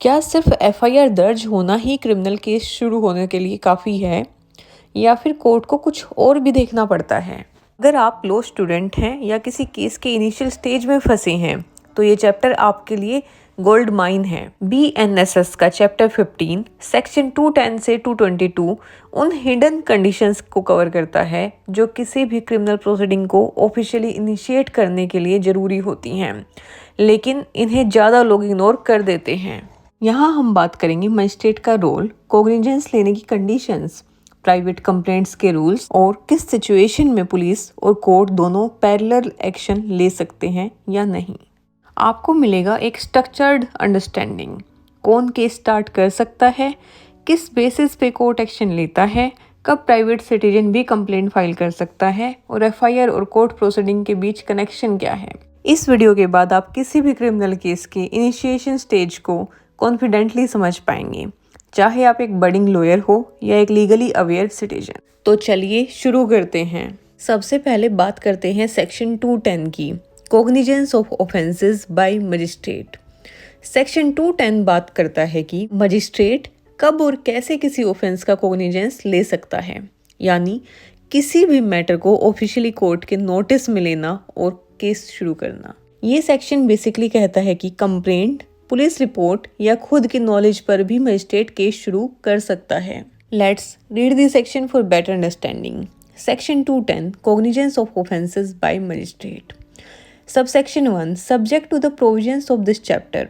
क्या सिर्फ एफआईआर दर्ज होना ही क्रिमिनल केस शुरू होने के लिए काफ़ी है या फिर कोर्ट को कुछ और भी देखना पड़ता है? अगर आप लॉ स्टूडेंट हैं या किसी केस के इनिशियल स्टेज में फंसे हैं तो ये चैप्टर आपके लिए गोल्ड माइन है। बीएनएसएस का चैप्टर 15 सेक्शन 210 से 222 उन हिडन कंडीशंस को कवर करता है जो किसी भी क्रिमिनल प्रोसीडिंग को ऑफिशियली इनिशिएट करने के लिए ज़रूरी होती हैं, लेकिन इन्हें ज़्यादा लोग इग्नोर कर देते हैं। यहाँ हम बात करेंगे मजिस्ट्रेट का रोल, कोग्निजेंस लेने की कंडीशंस, प्राइवेट कंप्लेंट्स के रूल्स और किस सिचुएशन में पुलिस और कोर्ट दोनों पैरेलल एक्शन ले सकते हैं या नहीं। आपको मिलेगा एक स्ट्रक्चर्ड अंडरस्टैंडिंग, कौन केस स्टार्ट कर सकता है, किस बेसिस पे कोर्ट एक्शन लेता है, कब प्राइवेट सिटीजन भी कंप्लेंट फाइल कर सकता है और एफआईआर और कोर्ट प्रोसीडिंग के बीच कनेक्शन क्या है। इस वीडियो के बाद आप किसी भी क्रिमिनल केस के इनिशिएशन स्टेज को कॉन्फिडेंटली समझ पाएंगे, चाहे आप एक बडिंग लॉयर हो या एक लीगली अवेयर सिटीजन। तो चलिए शुरू करते हैं। सबसे पहले बात करते हैं सेक्शन 210 की, cognizance of offences by magistrate. Section 210 बात करता है कि मजिस्ट्रेट कब और कैसे किसी ऑफेंस का कोग्निजेंस ले सकता है, यानी किसी भी मैटर को ऑफिशियली कोर्ट के नोटिस में लेना और केस शुरू करना। ये सेक्शन बेसिकली कहता है कि कंप्लेंट, पुलिस रिपोर्ट या खुद की नॉलेज पर भी मजिस्ट्रेट केस शुरू कर सकता है। Let's read the section for better understanding. Section 210 cognizance of offences by magistrate. Subsection 1. Subject to the provisions of this chapter,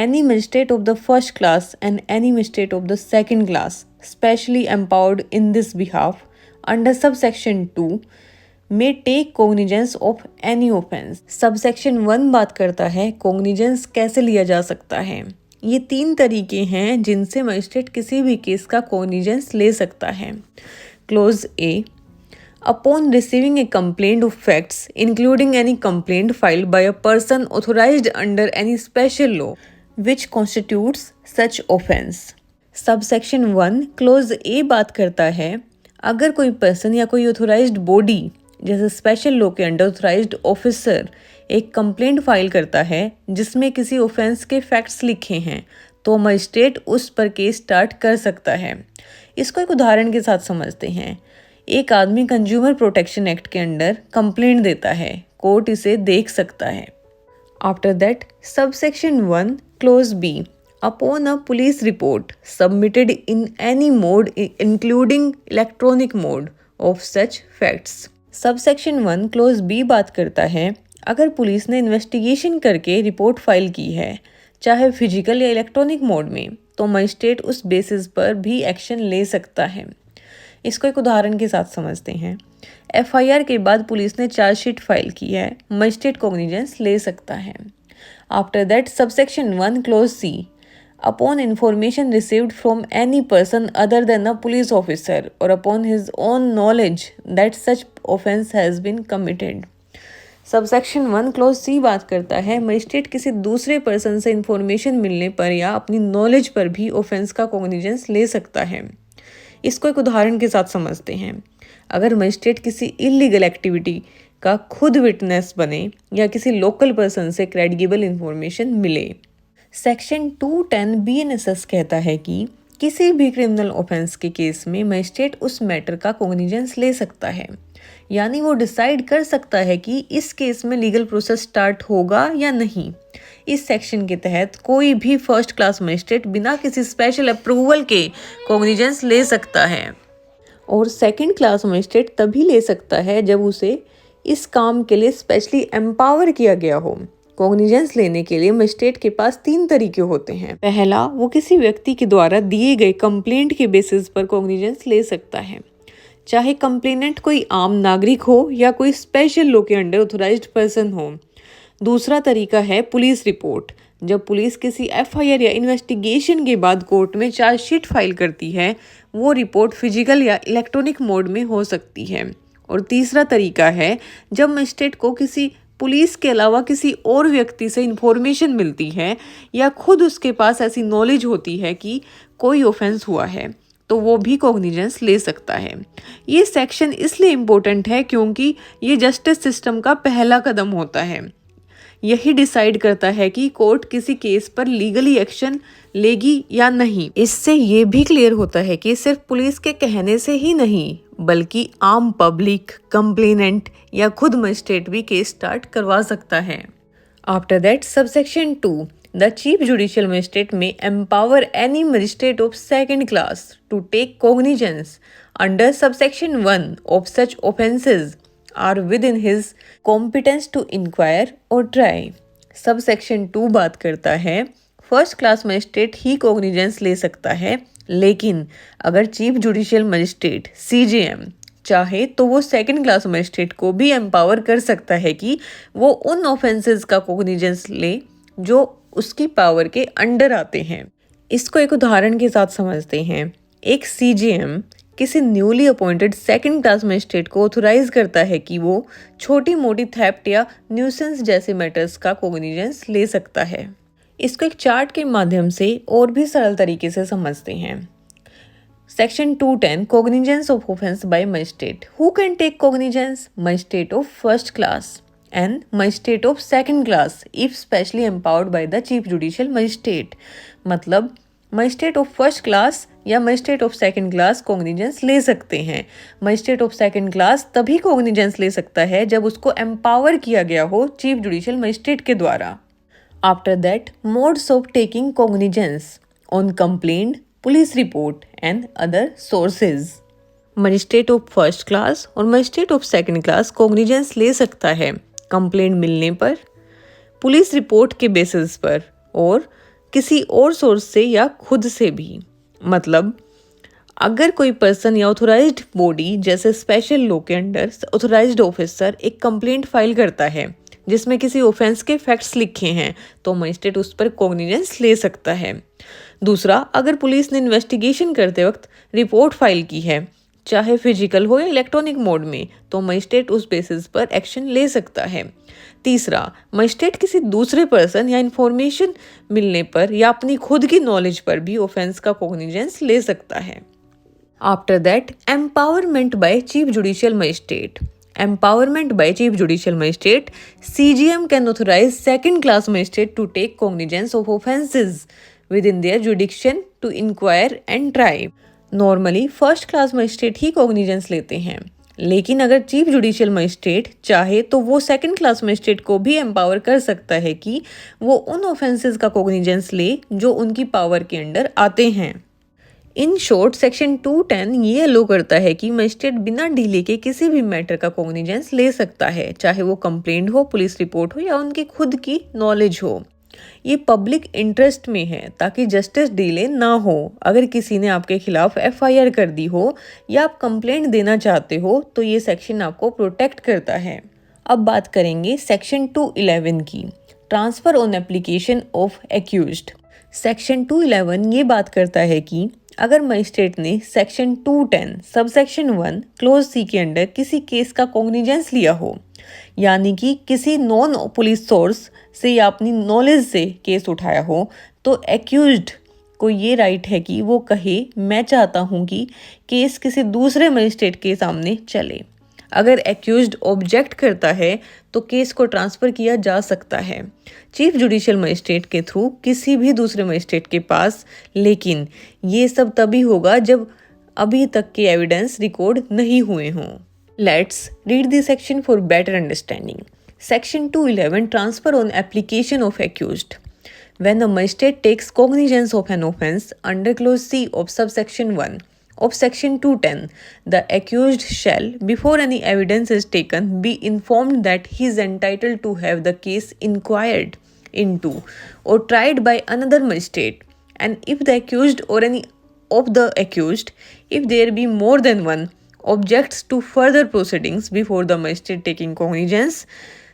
any magistrate of the first class and any magistrate of the second class specially empowered in this behalf under subsection 2 may take cognizance of any offense. Subsection 1 बात करता है cognizance कैसे लिया जा सकता है। ये 3 तरीके हैं जिनसे मजिस्ट्रेट किसी भी केस का cognizance ले सकता है। Clause A. Upon receiving a complaint of facts, including any complaint filed by a person authorized under any special law, which constitutes such offence. Subsection 1 Clause A बात करता है अगर कोई पर्सन या कोई ऑथोराइज्ड बॉडी जैसे स्पेशल लॉ के under authorised officer एक कंप्लेंट फाइल करता है जिसमें किसी ऑफेंस के फैक्ट्स लिखे हैं तो मजिस्ट्रेट उस पर केस स्टार्ट कर सकता है। इसको एक उदाहरण के साथ समझते हैं। एक आदमी कंज्यूमर प्रोटेक्शन एक्ट के अंडर कंप्लेंट देता है, कोर्ट इसे देख सकता है। After that subsection 1 clause B upon a police report submitted in any mode including electronic mode of such facts. Subsection 1 clause B बात करता है अगर पुलिस ने इन्वेस्टिगेशन करके रिपोर्ट फाइल की है, चाहे फिजिकल या इलेक्ट्रॉनिक मोड में, तो मजिस्ट्रेट उस बेसिस पर भी एक्शन ले सकता है। इसको एक उदाहरण के साथ समझते हैं। एफआईआर के बाद पुलिस ने चार्जशीट फाइल की है, मजिस्ट्रेट कोग्निजेंस ले सकता है। After that subsection 1 clause C upon information received from any person other than a police officer or upon his own knowledge that such offence has been committed. Subsection 1 clause C बात करता है magistrate किसी दूसरे person से information मिलने पर या अपनी नॉलेज पर भी ऑफेंस का कोग्निजेंस ले सकता है। इसको एक उदाहरण के साथ समझते हैं। अगर मजिस्ट्रेट किसी इलीगल एक्टिविटी का खुद विटनेस बने या किसी लोकल पर्सन से क्रेडिबल इंफॉर्मेशन मिले। सेक्शन 210 बीएनएसएस कहता है कि किसी भी क्रिमिनल ऑफेंस के केस में मजिस्ट्रेट उस मैटर का कोग्निजेंस ले सकता है, यानी वो डिसाइड कर सकता है कि इस केस में लीगल प्रोसेस स्टार्ट होगा या नहीं। इस सेक्शन के तहत कोई भी फर्स्ट क्लास मजिस्ट्रेट बिना किसी स्पेशल अप्रूवल के कोग्निजेंस ले सकता है और सेकंड क्लास मजिस्ट्रेट तभी ले सकता है जब उसे इस काम के लिए स्पेशली एम्पावर किया गया हो। कोग्निजेंस लेने के लिए मजिस्ट्रेट के पास 3 तरीके होते हैं। पहला, वो किसी व्यक्ति के द्वारा दिए गए कंप्लेंट के बेसिस पर कोग्निजेंस ले सकता है, चाहे कंप्लेनेंट कोई आम नागरिक हो या कोई स्पेशल लॉ के अंडर ऑथोराइज्ड पर्सन हो। दूसरा तरीका है पुलिस रिपोर्ट। जब पुलिस किसी एफआईआर या इन्वेस्टिगेशन के बाद कोर्ट में चार्जशीट फाइल करती है, वो रिपोर्ट फिजिकल या इलेक्ट्रॉनिक मोड में हो सकती है। और तीसरा तरीका है जब मजिस्ट्रेट को किसी पुलिस के अलावा किसी और व्यक्ति से इंफॉर्मेशन मिलती है या खुद उसके पास ऐसी नॉलेज होती है कि कोई ऑफेंस हुआ है, तो वो भी कोग्निजेंस ले सकता है। ये सेक्शन इसलिए इम्पोर्टेंट है क्योंकि ये जस्टिस सिस्टम का पहला कदम होता है। यही डिसाइड करता है कि कोर्ट किसी केस पर लीगली एक्शन लेगी या नहीं। इससे ये भी क्लियर होता है कि सिर्फ पुलिस के कहने से ही नहीं बल्कि आम पब्लिक, कंप्लेनेंट या खुद मजिस्ट्रेट भी केस स्टार्ट करवा सकता है। After that subsection 2, the Chief Judicial Magistrate may empower any magistrate of second class to take cognizance under subsection 1 of such offences are within his competence to inquire or try। Subsection 2 बात करता है first class magistrate ही cognizance ले सकता है, लेकिन अगर chief judicial magistrate CJM चाहे तो वो सेकंड क्लास मजिस्ट्रेट को भी एम्पावर कर सकता है कि वो उन ऑफेंसेस का कोग्निजेंस ले जो उसकी पावर के अंडर आते हैं। इसको एक उदाहरण के साथ समझते हैं। एक CJM किसी newly appointed second class magistrate को ऑथोराइज करता है कि वो छोटी मोटी थेफ्ट या न्यूसेंस जैसे मैटर्स का कोग्निजेंस ले सकता है। इसको एक चार्ट के माध्यम से और भी सरल तरीके से समझते हैं। Section 210 cognizance of offence by magistrate. Who can take cognizance? Magistrate of first class and magistrate of second class if specially empowered by the chief judicial magistrate। मतलब मजिस्ट्रेट ऑफ फर्स्ट क्लास या magistrate of second class cognizance ले सकते हैं। Magistrate of second class तभी cognizance ले सकता है जब उसको एम्पावर किया गया हो चीफ जुडिशियल मजिस्ट्रेट के द्वारा। After that modes of taking cognizance on complaint, police report and other sources. Magistrate of first class और magistrate of second class cognizance ले सकता है कंप्लेंट मिलने पर, पुलिस रिपोर्ट के बेसिस पर और किसी और सोर्स से या खुद से भी। मतलब अगर कोई पर्सन या ऑथोराइज्ड बॉडी जैसे स्पेशल लॉ के अंडर ऑथोराइज्ड ऑफिसर एक कंप्लेंट फाइल करता है जिसमें किसी ऑफेंस के फैक्ट्स लिखे हैं तो मजिस्ट्रेट उस पर कोग्निजेंस ले सकता है। दूसरा, अगर पुलिस ने इन्वेस्टिगेशन करते वक्त रिपोर्ट फाइल की है चाहे फिजिकल हो या इलेक्ट्रॉनिक मोड में तो मजिस्ट्रेट उस बेसिस पर एक्शन ले सकता है। तीसरा, मजिस्ट्रेट किसी दूसरे पर्सन या इंफॉर्मेशन मिलने पर या अपनी खुद की नॉलेज पर भी ऑफेंस का कोग्निजेंस ले सकता है। After that empowerment by chief judicial magistrate. Empowerment by chief judicial magistrate, CJM can authorise second class magistrate to take cognizance of offences within their jurisdiction to inquire and try. Normally first class magistrate ही cognizance लेते हैं, लेकिन अगर chief judicial magistrate चाहे तो वो second class magistrate को भी एम्पावर कर सकता है कि वो उन ऑफेंसेस का कोग्निजेंस ले जो उनकी पावर के अंडर आते हैं। इन शॉर्ट सेक्शन 210 ये अलो करता है कि मजिस्ट्रेट बिना डिले के किसी भी मैटर का कोग्निजेंस ले सकता है, चाहे वो कंप्लेंट हो, पुलिस रिपोर्ट हो या उनकी खुद की नॉलेज हो। ये पब्लिक इंटरेस्ट में है ताकि जस्टिस डिले ना हो। अगर किसी ने आपके खिलाफ FIR कर दी हो या आप कंप्लेंट देना चाहते हो तो ये सेक्शन आपको प्रोटेक्ट करता है। अब बात करेंगे सेक्शन 211 की, transfer on application of accused. Section 211 ये बात करता है कि अगर मजिस्ट्रेट ने सेक्शन 210 सबसेक्शन 1 क्लोज C के अंडर किसी केस का कोग्निजेंस लिया हो, यानी कि किसी नॉन पुलिस सोर्स से या अपनी नॉलेज से केस उठाया हो, तो एक्यूज्ड को ये राइट है कि वो कहे मैं चाहता हूँ कि केस किसी दूसरे मजिस्ट्रेट के सामने चले। अगर एक्यूज्ड ऑब्जेक्ट करता है तो केस को ट्रांसफ़र किया जा सकता है चीफ जुडिशियल मजिस्ट्रेट के थ्रू किसी भी दूसरे मजिस्ट्रेट के पास, लेकिन ये सब तभी होगा जब अभी तक के एविडेंस रिकॉर्ड नहीं हुए हों। Let's read the section for better understanding. Section 211 Transfer on application of accused. When a magistrate takes cognizance of an offence under clause C of subsection 1 of section 210, the accused shall, before any evidence is taken, be informed that he is entitled to have the case inquired into or tried by another magistrate, and if the accused or any of the accused, if there be more than one, objects to further proceedings before the magistrate taking cognizance,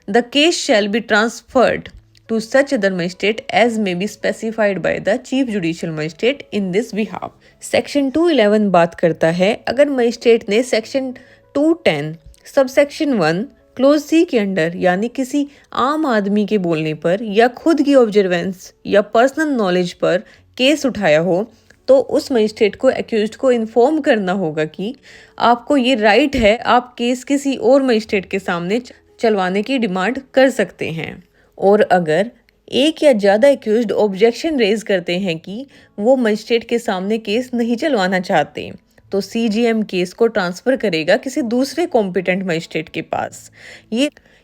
the case shall be transferred to such other magistrate as may be specified by the chief judicial magistrate in this behalf। Section 211 बात करता है अगर magistrate ने section 210 subsection 1 close C के under यानी किसी आम आदमी के बोलने पर या खुद की ऑब्जर्वेंस या पर्सनल नॉलेज पर केस उठाया हो, तो उस मजिस्ट्रेट को एक्यूज्ड को इन्फॉर्म करना होगा कि आपको ये राइट है, आप केस किसी और मजिस्ट्रेट के सामने चलवाने की डिमांड कर सकते हैं। और अगर एक या ज़्यादा एक्यूज्ड ऑब्जेक्शन रेज करते हैं कि वो मजिस्ट्रेट के सामने केस नहीं चलवाना चाहते, तो सीजीएम केस को ट्रांसफ़र करेगा किसी दूसरे कॉम्पिटेंट मजिस्ट्रेट के पास।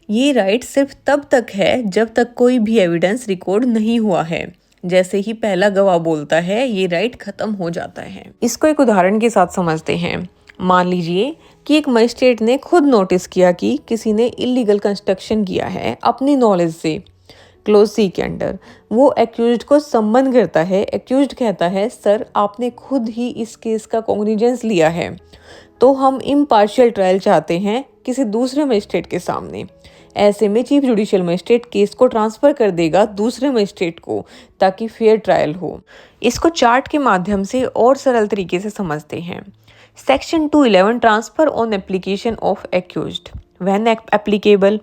ये राइट सिर्फ तब तक है जब तक कोई भी एविडेंस रिकॉर्ड नहीं हुआ है। जैसे ही पहला गवाह बोलता है, ये राइट खत्म हो जाता है। इसको एक उदाहरण के साथ समझते हैं। मान लीजिए कि एक मजिस्ट्रेट ने खुद नोटिस किया कि किसी ने इलीगल कंस्ट्रक्शन किया है अपनी नॉलेज से क्लोज सी के अंडर। वो एक्यूज्ड को सम्मन करता है। एक्यूज्ड कहता है, सर आपने खुद ही इस केस का कॉग्निजेंस लिया है, तो हम इम्पार्शियल ट्रायल चाहते हैं किसी दूसरे मजिस्ट्रेट के सामने। ऐसे में चीफ जुडिशियल मजिस्ट्रेट केस को ट्रांसफ़र कर देगा दूसरे मजिस्ट्रेट को, ताकि फेयर ट्रायल हो। इसको चार्ट के माध्यम से और सरल तरीके से समझते हैं। Section 211 transfer on application of accused. When applicable,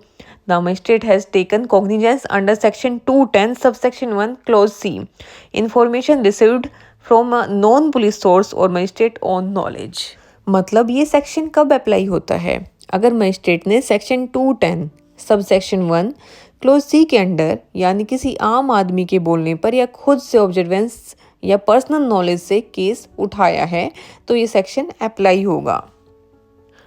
the magistrate has taken cognizance under section 210 subsection 1 clause C, information received from a non police source or magistrate on knowledge। मतलब ये सेक्शन कब अप्लाई होता है? अगर magistrate ने section 210 subsection 1 clause सी के under, यानी किसी आम आदमी के बोलने पर या खुद से ऑब्जर्वेंस या पर्सनल नॉलेज से केस उठाया है, तो ये सेक्शन अप्लाई होगा।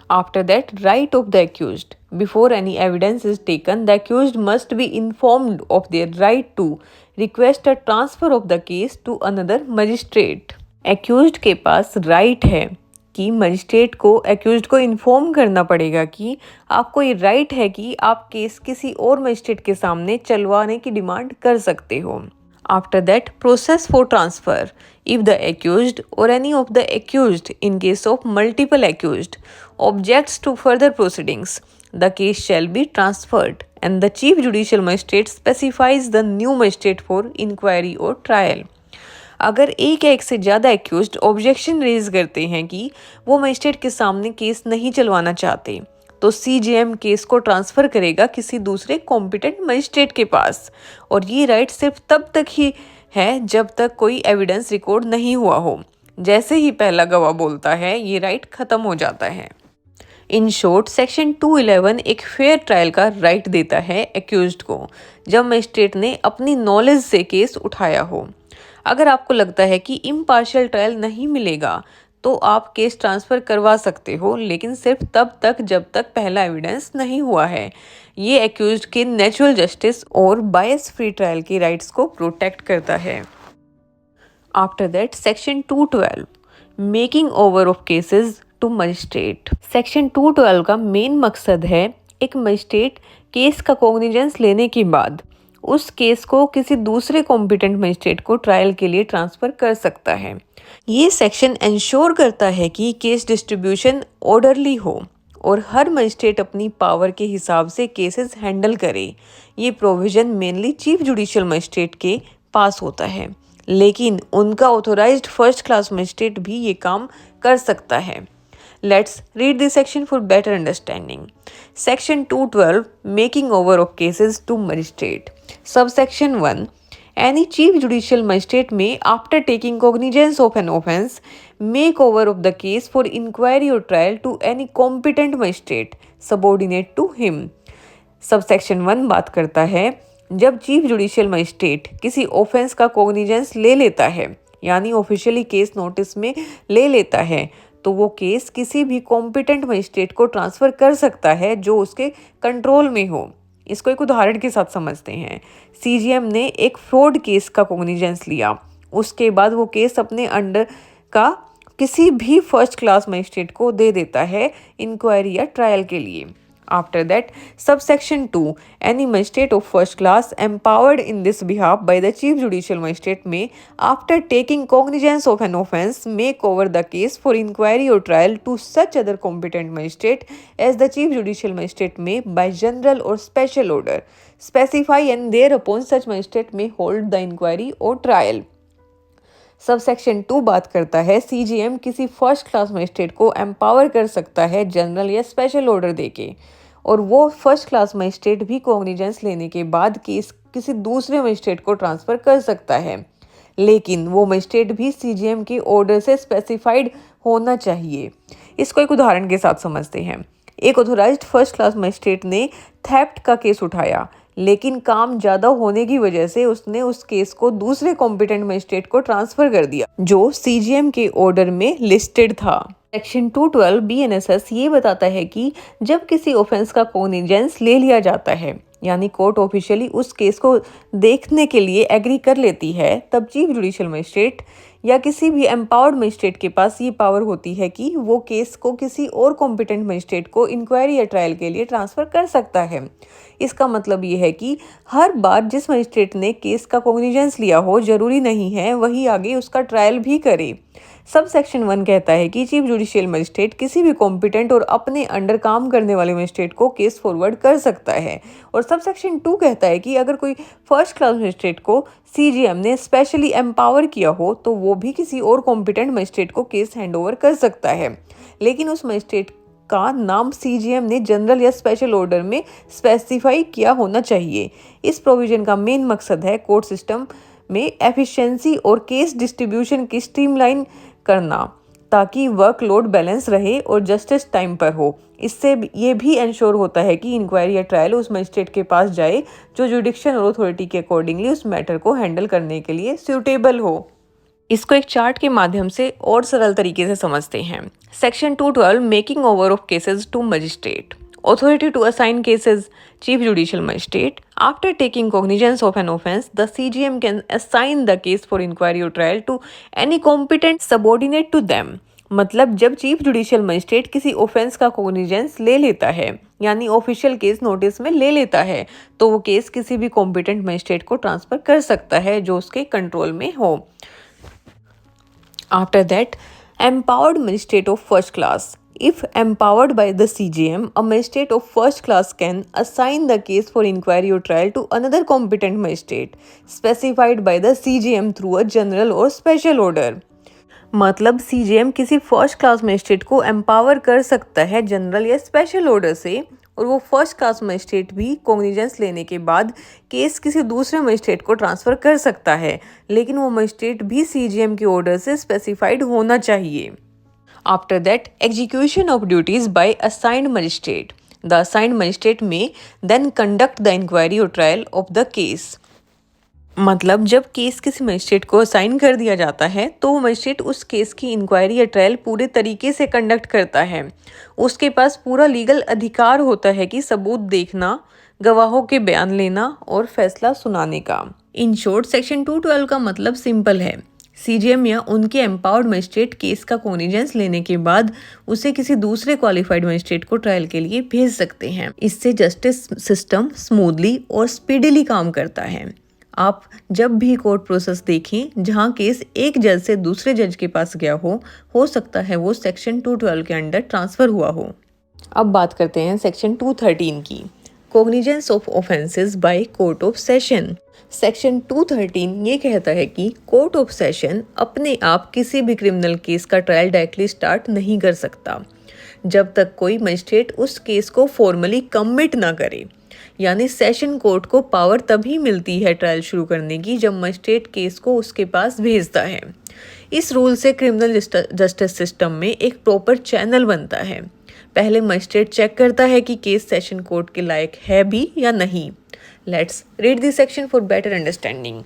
After that, right of the accused. Before any evidence is taken, the accused must be informed of their right to request a transfer of the case to another magistrate। Accused के पास right है कि magistrate को accused को inform करना पड़ेगा कि आपको ये राइट है कि आप केस किसी और मजिस्ट्रेट के सामने चलवाने की डिमांड कर सकते हो। After that, process for transfer. If the accused or any of the accused in case of multiple accused objects to further proceedings, the case shall be transferred and the chief judicial magistrate specifies the new magistrate for inquiry or trial। अगर एक या एक से ज़्यादा accused objection raise करते हैं कि वो मजिस्ट्रेट के सामने केस नहीं चलवाना चाहते, तो सीजीएम केस को ट्रांसफ़र करेगा किसी दूसरे कॉम्पिटेंट मजिस्ट्रेट के पास। और ये राइट सिर्फ तब तक ही है जब तक कोई एविडेंस रिकॉर्ड नहीं हुआ हो। जैसे ही पहला गवाह बोलता है, ये राइट खत्म हो जाता है। इन शॉर्ट, सेक्शन 211 एक फेयर ट्रायल का राइट देता है एक्यूज्ड को जब मजिस्ट्रेट ने अपनी नॉलेज से केस उठाया हो। अगर आपको लगता है कि इम्पार्शियल ट्रायल नहीं मिलेगा, तो आप केस ट्रांसफ़र करवा सकते हो, लेकिन सिर्फ तब तक जब तक पहला एविडेंस नहीं हुआ है। ये एक्यूज्ड के नेचुरल जस्टिस और बायस फ्री ट्रायल के राइट्स को प्रोटेक्ट करता है। After that, section 212 making over of cases to magistrate. Section 212 का मेन मकसद है एक मजिस्ट्रेट केस का कॉग्निजेंस लेने के बाद उस केस को किसी दूसरे कॉम्पिटेंट मजिस्ट्रेट को ट्रायल के लिए ट्रांसफ़र कर सकता है। ये सेक्शन इंश्योर करता है कि केस डिस्ट्रीब्यूशन ऑर्डरली हो और हर मजिस्ट्रेट अपनी पावर के हिसाब से केसेस हैंडल करे। ये provision mainly chief judicial magistrate के पास होता है, लेकिन उनका ऑथोराइज्ड फर्स्ट क्लास मजिस्ट्रेट भी ये काम कर सकता है। Let's read this section for better understanding. Section 212 Making over of cases to magistrate. Subsection 1 Any chief judicial magistrate may, after taking cognizance of an offence, make over of the case for inquiry or trial to any competent magistrate subordinate to him। Subsection 1 बात करता है जब chief judicial magistrate किसी offence का cognizance ले लेता है, यानी ऑफिशियली केस नोटिस में ले लेता है, तो वो केस किसी भी कॉम्पिटेंट मजिस्ट्रेट को ट्रांसफ़र कर सकता है जो उसके कंट्रोल में हो। इसको एक उदाहरण के साथ समझते हैं। सीजीएम ने एक फ्रॉड केस का कॉग्निजेंस लिया, उसके बाद वो केस अपने अंडर का किसी भी फर्स्ट क्लास मजिस्ट्रेट को दे देता है इंक्वायरी या ट्रायल के लिए। After that, subsection 2 any magistrate of first class empowered in this behalf by the chief judicial magistrate may, after taking cognizance of an offence, make over the case for inquiry or trial to such other competent magistrate as the chief judicial magistrate may, by general or special order, specify, and thereupon such magistrate may hold the inquiry or trial। Subsection 2 बात करता है CGM किसी first class magistrate को empower कर सकता है general या special order देके, और वो फर्स्ट क्लास मजिस्ट्रेट भी कॉग्निजेंस लेने के बाद केस किसी दूसरे मजिस्ट्रेट को ट्रांसफ़र कर सकता है, लेकिन वो मजिस्ट्रेट भी सीजीएम के ऑर्डर से स्पेसिफाइड होना चाहिए। इसको एक उदाहरण के साथ समझते हैं। एक ऑथोराइज्ड फर्स्ट क्लास मजिस्ट्रेट ने थेफ्ट का केस उठाया, लेकिन काम ज़्यादा होने की वजह से उसने उस केस को दूसरे कॉम्पिटेंट मजिस्ट्रेट को ट्रांसफ़र कर दिया जो सीजीएम के ऑर्डर में लिस्टेड था। सेक्शन 212 बीएनएसएस ये बताता है कि जब किसी ऑफेंस का कॉग्निजेंस ले लिया जाता है, यानी कोर्ट ऑफिशियली उस केस को देखने के लिए एग्री कर लेती है, तब चीफ जुडिशियल मजिस्ट्रेट या किसी भी एम्पावर्ड मजिस्ट्रेट के पास ये पावर होती है कि वो केस को किसी और कॉम्पिटेंट मजिस्ट्रेट को इंक्वायरी या ट्रायल के लिए ट्रांसफ़र कर सकता है। इसका मतलब ये है कि हर बार जिस मजिस्ट्रेट ने केस का कॉग्निजेंस लिया हो, जरूरी नहीं है वही आगे उसका ट्रायल भी करे। सब सेक्शन 1 कहता है कि चीफ जुडिशियल मजिस्ट्रेट किसी भी कॉम्पिटेंट और अपने अंडर काम करने वाले मजिस्ट्रेट को केस फॉरवर्ड कर सकता है, और सब सेक्शन 2 कहता है कि अगर कोई फर्स्ट क्लास मजिस्ट्रेट को सीजीएम ने स्पेशली एम्पावर किया हो तो वो भी किसी और कॉम्पिटेंट मजिस्ट्रेट को केस हैंडओवर कर सकता है, लेकिन उस मजिस्ट्रेट का नाम सीजीएम ने जनरल या स्पेशल ऑर्डर में स्पेसिफाई किया होना चाहिए। इस प्रोविजन का मेन मकसद है कोर्ट सिस्टम में एफिशिएंसी और केस डिस्ट्रीब्यूशन की स्ट्रीमलाइन करना, ताकि वर्कलोड बैलेंस रहे और जस्टिस टाइम पर हो। इससे ये भी इंश्योर होता है कि इंक्वायरी या ट्रायल उस मजिस्ट्रेट के पास जाए जो जुडिक्शन और अथॉरिटी के अकॉर्डिंगली उस मैटर को हैंडल करने के लिए सूटेबल हो। इसको एक चार्ट के माध्यम से और सरल तरीके से समझते हैं। Section 212 making over of cases to magistrate. Authority to assign cases, Chief Judicial Magistrate. After taking cognizance of an offence, the CJM can assign the case for inquiry or trial to any competent subordinate to them. मतलब जब chief judicial magistrate किसी offence का cognizance ले लेता है, यानी official case notice में ले लेता है, तो वो केस किसी भी कॉम्पिटेंट मजिस्ट्रेट को ट्रांसफर कर सकता है जो उसके कंट्रोल में हो। After that, empowered magistrate of first class. If empowered by the CJM, a magistrate of first class can assign the case for inquiry or trial to another competent magistrate specified by the CJM through a general or special order. मतलब CGM किसी first class magistrate को empower कर सकता है general या special order से, और वो फर्स्ट क्लास मजिस्ट्रेट भी कॉग्निजेंस लेने के बाद केस किसी दूसरे मजिस्ट्रेट को ट्रांसफ़र कर सकता है, लेकिन वो मजिस्ट्रेट भी सीजीएम के ऑर्डर से स्पेसिफाइड होना चाहिए। After that, execution of duties by assigned magistrate. The assigned magistrate में देन कंडक्ट द इंक्वायरी और ट्रायल ऑफ द केस। मतलब जब केस किसी मजिस्ट्रेट को असाइन कर दिया जाता है तो वो मजिस्ट्रेट उस केस की इंक्वायरी या ट्रायल पूरे तरीके से कंडक्ट करता है। उसके पास पूरा लीगल अधिकार होता है कि सबूत देखना, गवाहों के बयान लेना और फैसला सुनाने का। इन शॉर्ट, सेक्शन 212 का मतलब सिंपल है। सीजीएम या उनके एम्पावर्ड मजिस्ट्रेट केस का कॉग्निजेंस लेने के बाद उसे किसी दूसरे क्वालिफाइड मजिस्ट्रेट को ट्रायल के लिए भेज सकते हैं। इससे जस्टिस सिस्टम स्मूथली और स्पीडीली काम करता है। आप जब भी कोर्ट प्रोसेस देखें जहां केस एक जज से दूसरे जज के पास गया हो सकता है वो सेक्शन 212 के अंडर ट्रांसफ़र हुआ हो। अब बात करते हैं सेक्शन 213 की, cognizance of offences bye court of session. Section 213 ये कहता है कि कोर्ट ऑफ सेशन अपने आप किसी भी क्रिमिनल केस का ट्रायल डायरेक्टली स्टार्ट नहीं कर सकता जब तक कोई मजिस्ट्रेट उस केस को फॉर्मली कमिट ना करे। यानी सेशन कोर्ट को पावर तभी मिलती है ट्रायल शुरू करने की जब मजिस्ट्रेट केस को उसके पास भेजता है। इस रूल से क्रिमिनल जस्टिस सिस्टम में एक प्रॉपर चैनल बनता है। पहले मजिस्ट्रेट चेक करता है कि केस सेशन कोर्ट के लायक है भी या नहीं। Let's read this section for better understanding.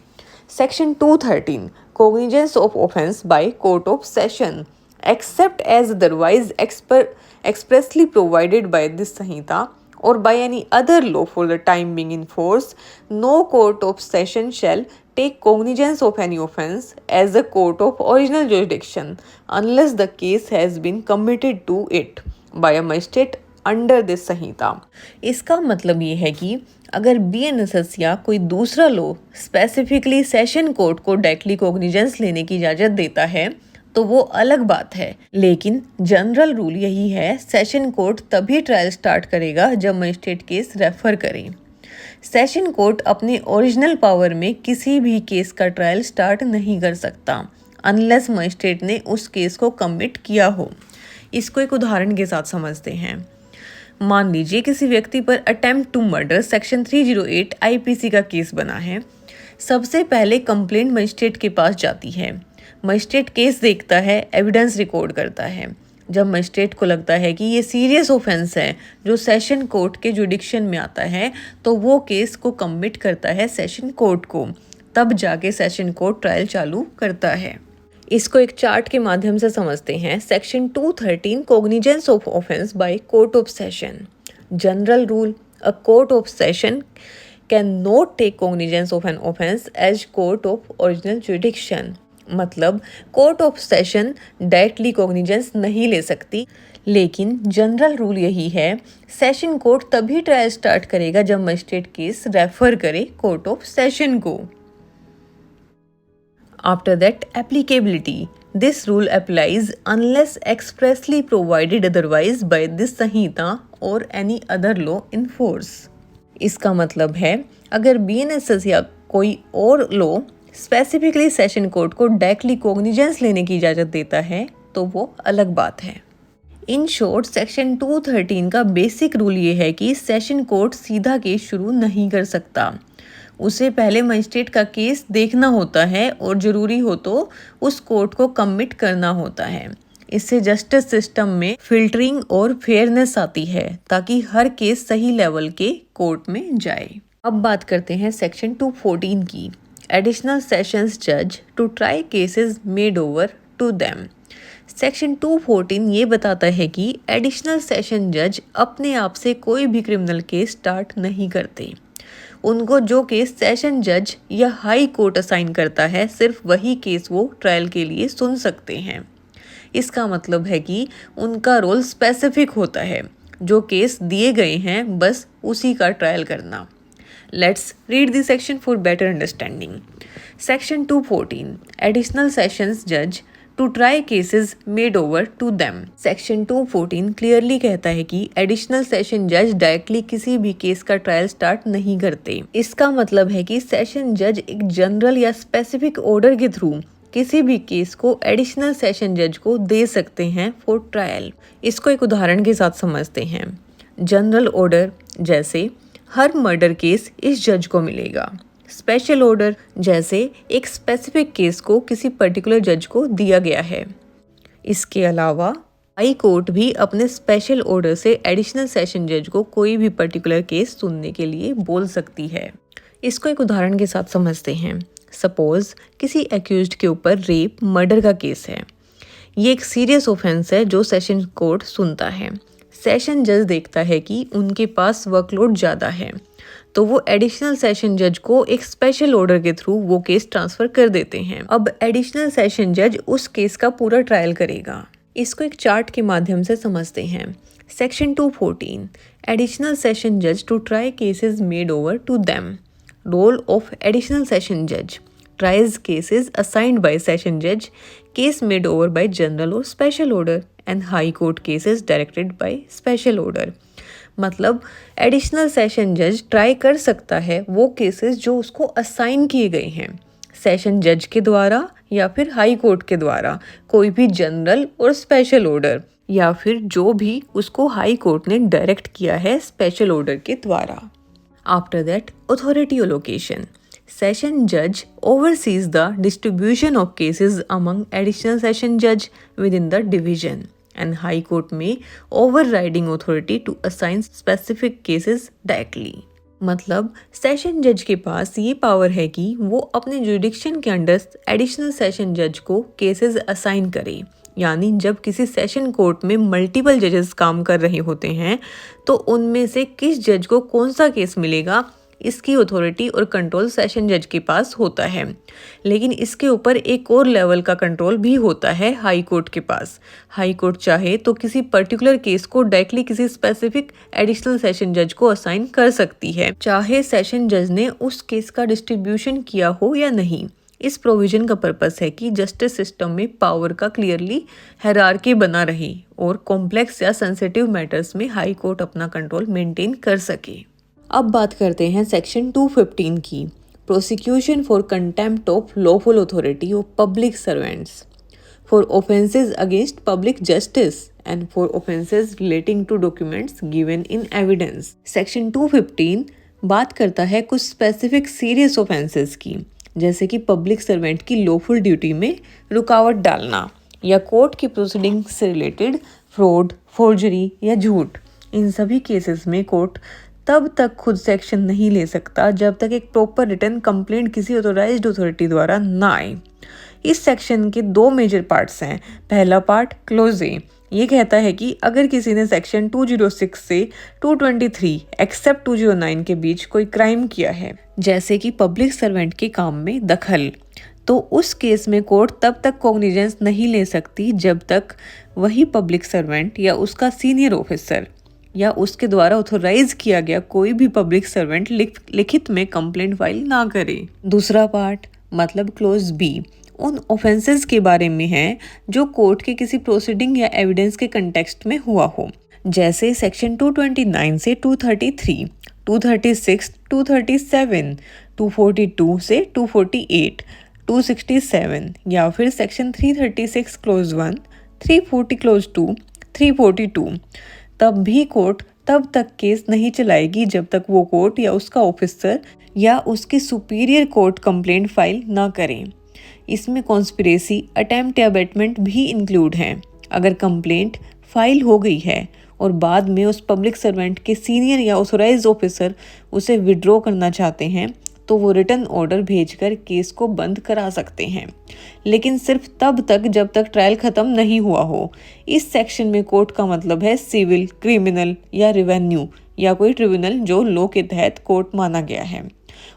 Section 213, cognizance of offence by court of session. Except as otherwise expressly provided by this Sanhita or by any other law for the time being in force, no court of session shall take cognizance of any offence as a court of original jurisdiction unless the case has been committed to it by a magistrate under this Sanhita. इसका मतलब ये है कि अगर BNSS या कोई दूसरा law specifically session court को डायरेक्टली कॉग्निजेंस लेने की इजाज़त देता है तो वो अलग बात है, लेकिन जनरल रूल यही है, सेशन कोर्ट तभी ट्रायल स्टार्ट करेगा जब मजिस्ट्रेट केस रेफर करे। सेशन कोर्ट अपने ओरिजिनल पावर में किसी भी केस का ट्रायल स्टार्ट नहीं कर सकता अनलेस मजिस्ट्रेट ने उस केस को कमिट किया हो। इसको एक उदाहरण के साथ समझते हैं। मान लीजिए किसी व्यक्ति पर attempt to murder section 308 IPC का केस बना है। सबसे पहले कंप्लेंट मजिस्ट्रेट के पास जाती है। मजिस्ट्रेट केस देखता है, एविडेंस रिकॉर्ड करता है। जब मजिस्ट्रेट को लगता है कि ये सीरियस ऑफेंस है जो सेशन कोर्ट के जुडिक्शन में आता है, तो वो केस को कमिट करता है सेशन कोर्ट को, तब जाके सेशन कोर्ट ट्रायल चालू करता है। इसको एक चार्ट के माध्यम से समझते हैं। Section 213 cognizance of offence by court of session. General rule, a court of session can not take cognizance of an offence as court of original jurisdiction. मतलब court of session directly cognizance नहीं ले सकती, लेकिन general rule यही है, session court तभी trial start करेगा जब मजिस्ट्रेट केस रेफर करे कोर्ट ऑफ सेशन को। After that, applicability. This rule applies unless expressly provided otherwise by this Samhita or any other law in force. इसका मतलब है अगर BNSS या कोई और लॉ स्पेसिफिकली सेशन कोर्ट को डायरेक्टली कॉग्निजेंस लेने की इजाज़त देता है तो वो अलग बात है। इन शॉर्ट, सेक्शन 213 का बेसिक रूल ये है कि सेशन कोर्ट सीधा केस शुरू नहीं कर सकता। उसे पहले मजिस्ट्रेट का केस देखना होता है और ज़रूरी हो तो उस कोर्ट को कमिट करना होता है। इससे जस्टिस सिस्टम में फिल्टरिंग और फेयरनेस आती है ताकि हर केस सही लेवल के कोर्ट में जाए। अब बात करते हैं सेक्शन 214 की। एडिशनल सेशंस जज to try cases made over to them. Section 214 ये बताता है कि एडिशनल सेशन जज अपने आप से कोई भी क्रिमिनल केस स्टार्ट नहीं करते। उनको जो केस सेशन जज या हाई कोर्ट असाइन करता है, सिर्फ वही केस वो ट्रायल के लिए सुन सकते हैं। इसका मतलब है कि उनका रोल स्पेसिफिक होता है, जो केस दिए गए हैं बस उसी का ट्रायल करना। Let's read the section for better understanding. Section 214 additional sessions जज to try cases made over to them. Section 214 clearly कहता है कि एडिशनल सेशन जज डायरेक्टली किसी भी केस का ट्रायल स्टार्ट नहीं करते। इसका मतलब है कि सेशन जज एक जनरल या स्पेसिफिक ऑर्डर के थ्रू किसी भी केस को एडिशनल सेशन जज को दे सकते हैं फॉर ट्रायल। इसको एक उदाहरण के साथ समझते हैं। जनरल ऑर्डर जैसे हर मर्डर केस इस जज को मिलेगा। स्पेशल ऑर्डर जैसे एक स्पेसिफिक केस को किसी पर्टिकुलर जज को दिया गया है। इसके अलावा हाई कोर्ट भी अपने स्पेशल ऑर्डर से एडिशनल सेशन जज को कोई भी पर्टिकुलर केस सुनने के लिए बोल सकती है। इसको एक उदाहरण के साथ समझते हैं। सपोज किसी एक्यूज्ड के ऊपर रेप मर्डर का केस है। ये एक सीरियस ऑफेंस है जो सेशन कोर्ट सुनता है। सेशन जज देखता है कि उनके पास वर्कलोड ज़्यादा है, तो वो एडिशनल सेशन जज को एक स्पेशल ऑर्डर के थ्रू वो केस ट्रांसफर कर देते हैं। अब एडिशनल सेशन जज उस केस का पूरा ट्रायल करेगा। इसको एक चार्ट के माध्यम से समझते हैं। सेक्शन 214 एडिशनल सेशन जज to try cases made over to them. Role of additional session जज tries cases assigned by session judge, case made over by general or special order, and high court cases directed by special order। मतलब additional session जज try कर सकता है वो cases जो उसको assign किए गए हैं सेशन जज के द्वारा या फिर हाई कोर्ट के द्वारा, कोई भी जनरल और स्पेशल ऑर्डर, या फिर जो भी उसको हाई कोर्ट ने डायरेक्ट किया है स्पेशल ऑर्डर के द्वारा। After that, authority allocation. Session judge oversees the distribution of cases among additional session judge within the division, and High Court may overriding authority to assign specific cases directly। मतलब session जज के पास ये power है कि वो अपने जुडिक्शन के under additional session जज को केसेस असाइन करे। यानी जब किसी सेशन कोर्ट में मल्टीपल जजेस काम कर रहे होते हैं तो उनमें से किस जज को कौन सा केस मिलेगा, इसकी अथॉरिटी और कंट्रोल सेशन जज के पास होता है। लेकिन इसके ऊपर एक और लेवल का कंट्रोल भी होता है हाई कोर्ट के पास। हाई कोर्ट चाहे तो किसी पर्टिकुलर केस को डायरेक्टली किसी स्पेसिफिक एडिशनल सेशन जज को असाइन कर सकती है, चाहे सेशन जज ने उस केस का डिस्ट्रीब्यूशन किया हो या नहीं। इस प्रोविजन का पर्पस है कि जस्टिस सिस्टम में पावर का क्लियरली हायरार्की बना रहे और कॉम्प्लेक्स या सेंसिटिव मैटर्स में हाई कोर्ट अपना कंट्रोल मेंटेन कर सके। अब बात करते हैं सेक्शन 215 की। Prosecution for contempt of lawful authority of public servants for offences against public justice and for offences relating to documents given in evidence. Section 215 बात करता है कुछ स्पेसिफिक सीरियस ऑफेंसेस की, जैसे कि पब्लिक सर्वेंट की लॉफुल ड्यूटी में रुकावट डालना या कोर्ट की प्रोसीडिंग से रिलेटेड फ्रॉड, फोर्जरी या झूठ, इन सभी केसेस में कोर्ट तब तक खुद से एक्शन नहीं ले सकता जब तक एक प्रॉपर रिटन कंप्लेंट किसी ऑथोराइज्ड अथॉरिटी द्वारा ना आए। इस सेक्शन के दो मेजर पार्ट्स हैं। पहला पार्ट क्लोज ए, ये कहता है कि अगर किसी ने सेक्शन 206 से 223 एक्सेप्ट 209 के बीच कोई क्राइम किया है, जैसे कि पब्लिक सर्वेंट के काम में दखल, तो उस केस में कोर्ट तब तक कॉग्निजेंस नहीं ले सकती जब तक वही पब्लिक सर्वेंट या उसका सीनियर ऑफिसर या उसके द्वारा ऑथोराइज किया गया कोई भी पब्लिक सर्वेंट लिखित में कंप्लेंट फाइल ना करे। दूसरा पार्ट मतलब क्लोज बी उन ऑफेंसेस के बारे में है जो कोर्ट के किसी प्रोसीडिंग या एविडेंस के कंटेक्स्ट में हुआ हो, जैसे सेक्शन 229 से 233, 236, 237, 242 से 248, 267 या फिर सेक्शन 336 क्लोज 1, 340 क्लोज 2, 342। तब भी कोर्ट तब तक केस नहीं चलाएगी जब तक वो कोर्ट या उसका ऑफिसर या उसके सुपीरियर कोर्ट कंप्लेंट फाइल ना करें। इसमें कॉन्स्पिरेसी, अटेम्प्ट या अबेटमेंट भी इंक्लूड हैं। अगर कंप्लेंट फाइल हो गई है और बाद में उस पब्लिक सर्वेंट के सीनियर या ऑथोराइज्ड ऑफिसर उसे विड्रॉ करना चाहते हैं तो वो रिटर्न ऑर्डर भेजकर केस को बंद करा सकते हैं, लेकिन सिर्फ तब तक जब तक ट्रायल खत्म नहीं हुआ हो। इस सेक्शन में कोर्ट का मतलब है सिविल, क्रिमिनल या रेवेन्यू या कोई ट्रिब्यूनल जो लॉ के तहत कोर्ट माना गया है।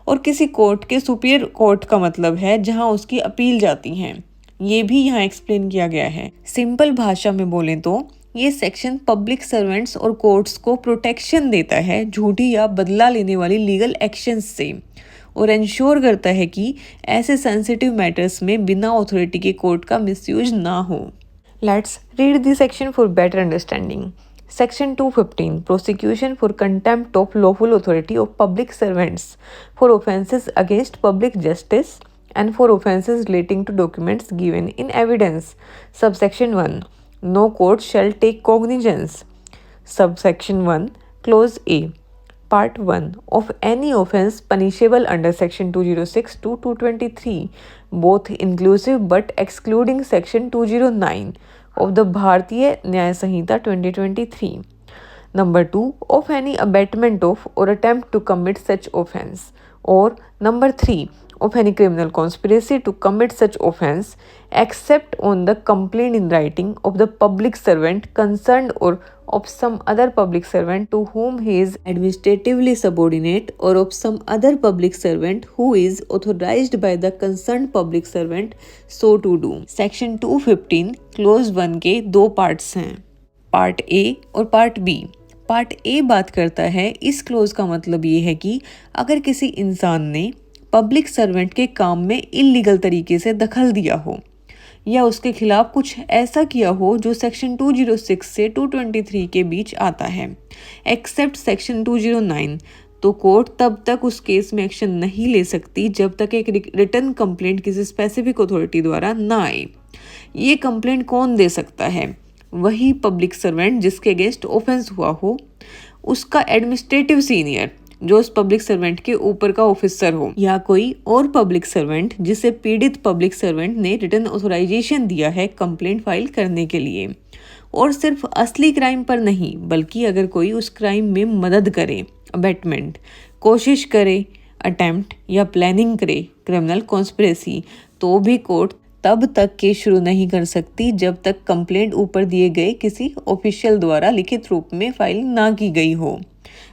और किसी कोर्ट के सुपीरियर कोर्ट का मतलब है जहां उसकी अपील जाती हैं। ये भी यहाँ एक्सप्लेन किया गया है। सिंपल भाषा में बोलें तो ये सेक्शन पब्लिक सर्वेंट्स और कोर्ट्स को प्रोटेक्शन देता है झूठी या बदला लेने वाली लीगल एक्शंस से, और इंश्योर करता है कि ऐसे सेंसिटिव मैटर्स में बिना अथॉरिटी के कोर्ट का मिसयूज ना हो। Let's read the section for better understanding. Section 215 Prosecution for contempt of lawful authority of public servants for offences against public justice and for offences relating to documents given in evidence. Subsection 1 No court shall take cognizance. Subsection 1 Clause A Part 1 of any offence punishable under Section 206 to 223, both inclusive but excluding Section 209 of the Bharatiya Nyaya Sanhita 2023. Number 2 of any abatement of or attempt to commit such offence. Or number 3 of any criminal conspiracy to commit such offence except on the complaint in writing of the public servant concerned or of some other public servant to whom he is administratively subordinate or of some other public servant who is authorized by the concerned public servant so to do. Section 215 close 1 के दो parts हैं, part A और part B. Part A बात करता है इस close का मतलब ये है कि अगर किसी इंसान ने पब्लिक सर्वेंट के काम में इल्लीगल तरीके से दखल दिया हो या उसके खिलाफ कुछ ऐसा किया हो जो सेक्शन 206 से 223 के बीच आता है, एक्सेप्ट सेक्शन 209, तो कोर्ट तब तक उस केस में एक्शन नहीं ले सकती जब तक एक रिटन कंप्लेंट किसी स्पेसिफिक अथॉरिटी द्वारा ना आए। ये कंप्लेंट कौन दे सकता है? वही पब्लिक सर्वेंट जिसके अगेंस्ट ऑफेंस हुआ हो, उसका एडमिनिस्ट्रेटिव सीनियर जो उस पब्लिक सर्वेंट के ऊपर का ऑफिसर हो, या कोई और पब्लिक सर्वेंट जिसे पीड़ित पब्लिक सर्वेंट ने रिटन ऑथराइजेशन दिया है कंप्लेंट फाइल करने के लिए। और सिर्फ असली क्राइम पर नहीं, बल्कि अगर कोई उस क्राइम में मदद करे, अबेटमेंट, कोशिश करे, अटेम्प्ट या प्लानिंग करे, क्रिमिनल कॉन्स्पिरेसी, तो भी कोर्ट तब तक केस शुरू नहीं कर सकती जब तक कंप्लेंट ऊपर दिए गए किसी ऑफिशियल द्वारा लिखित रूप में फाइल ना की गई हो।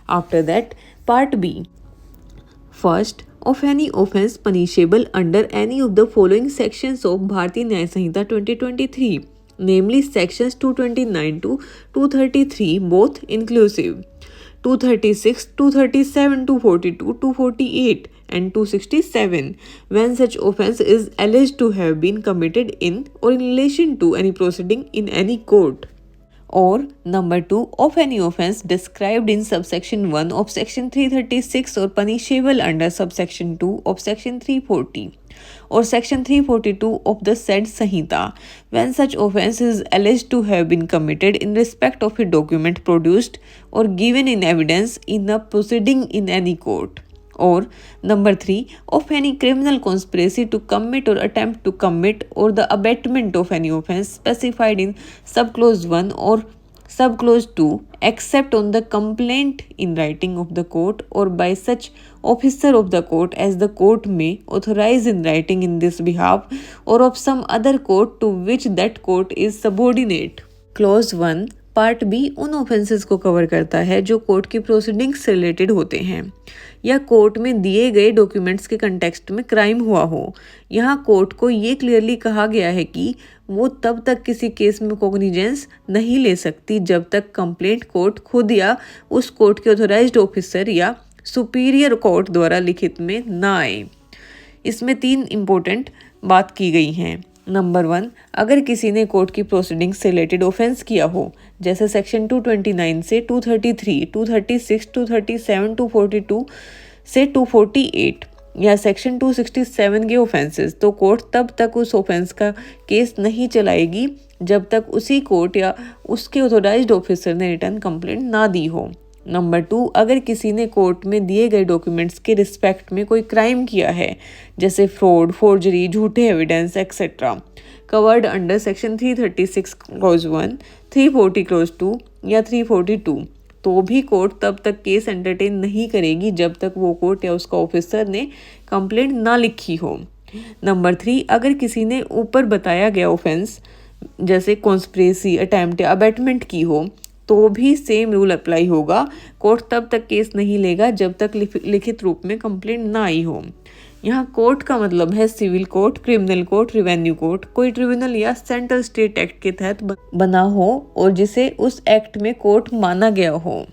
After that part B, first of any offence punishable under any of the following sections of Bharatiya Nyaya Sanhita 2023, namely sections 229 to 233 both inclusive, 236, 237, 242, 248 and 267 when such offence is alleged to have been committed in or in relation to any proceeding in any court. Or number 2 of any offence described in subsection 1 of section 336 or punishable under subsection 2 of section 340 or section 342 of the said Sanhita when such offence is alleged to have been committed in respect of a document produced or given in evidence in a proceeding in any court. Or number 3, of any criminal conspiracy to commit or attempt to commit or the abatement of any offense specified in subclause 1 or subclause 2 except on the complaint in writing of the court or by such officer of the court as the court may authorize in writing in this behalf or of some other court to which that court is subordinate. Clause 1 part B उन offences को cover करता है जो court की proceedings से related होते हैं या कोर्ट में दिए गए डॉक्यूमेंट्स के कंटेक्स्ट में क्राइम हुआ हो। यहाँ कोर्ट को ये क्लियरली कहा गया है कि वो तब तक किसी केस में कॉग्निजेंस नहीं ले सकती जब तक कंप्लेंट कोर्ट खुद या उस कोर्ट के ऑथोराइज्ड ऑफिसर या सुपीरियर कोर्ट द्वारा लिखित में ना आए। इसमें 3 इम्पोर्टेंट बात की गई हैं। नंबर 1, अगर किसी ने कोर्ट की प्रोसीडिंग से रिलेटेड ऑफेंस किया हो, जैसे सेक्शन 229 से 233, 236, 237, 242 से 248 या सेक्शन 267 के ऑफेंसेस, तो कोर्ट तब तक उस ऑफेंस का केस नहीं चलाएगी जब तक उसी कोर्ट या उसके ऑथोराइज्ड ऑफिसर ने रिटर्न कंप्लेंट ना दी हो। नंबर 2, अगर किसी ने कोर्ट में दिए गए डॉक्यूमेंट्स के रिस्पेक्ट में कोई क्राइम किया है, जैसे फ्रॉड, फोर्जरी, झूठे evidence etcetera, covered under section 336 clause 1, 340 clause 2 या 342, तो भी कोर्ट तब तक केस एंटरटेन नहीं करेगी जब तक वो कोर्ट या उसका ऑफिसर ने कंप्लेंट ना लिखी हो। नंबर 3, अगर किसी ने ऊपर बताया गया ऑफेंस जैसे कॉन्स्पिरेसी, अटेम्प्ट या अबैटमेंट की हो, तो भी सेम रूल अप्लाई होगा। कोर्ट तब तक केस नहीं लेगा जब तक लिखित रूप में कंप्लेंट ना आई हो। यहाँ कोर्ट का मतलब है civil court, criminal court, revenue court, कोई ट्रिब्यूनल या सेंट्रल स्टेट एक्ट के तहत बना हो और जिसे उस एक्ट में कोर्ट माना गया हो।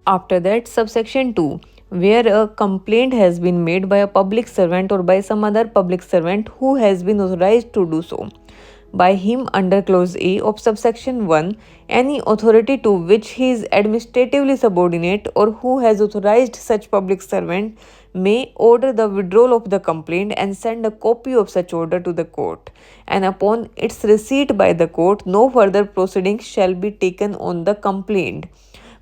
After that subsection 2, where a complaint has been made by a public servant or by some other public servant who has been authorized to do so by him under clause A of subsection 1, any authority to which he is administratively subordinate or who has authorized such public servant may order the withdrawal of the complaint and send a copy of such order to the court, and upon its receipt by the court no further proceedings shall be taken on the complaint,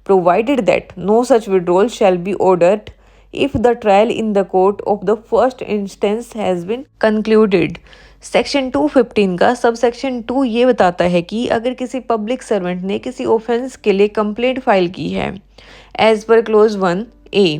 provided that no such withdrawal shall be ordered if the trial in the court of the first instance has been concluded. Section 215 का sub section 2 ये बताता है कि अगर किसी public servant ने किसी offence के लिए कंप्लेंट फाइल की है एज पर क्लोज 1A,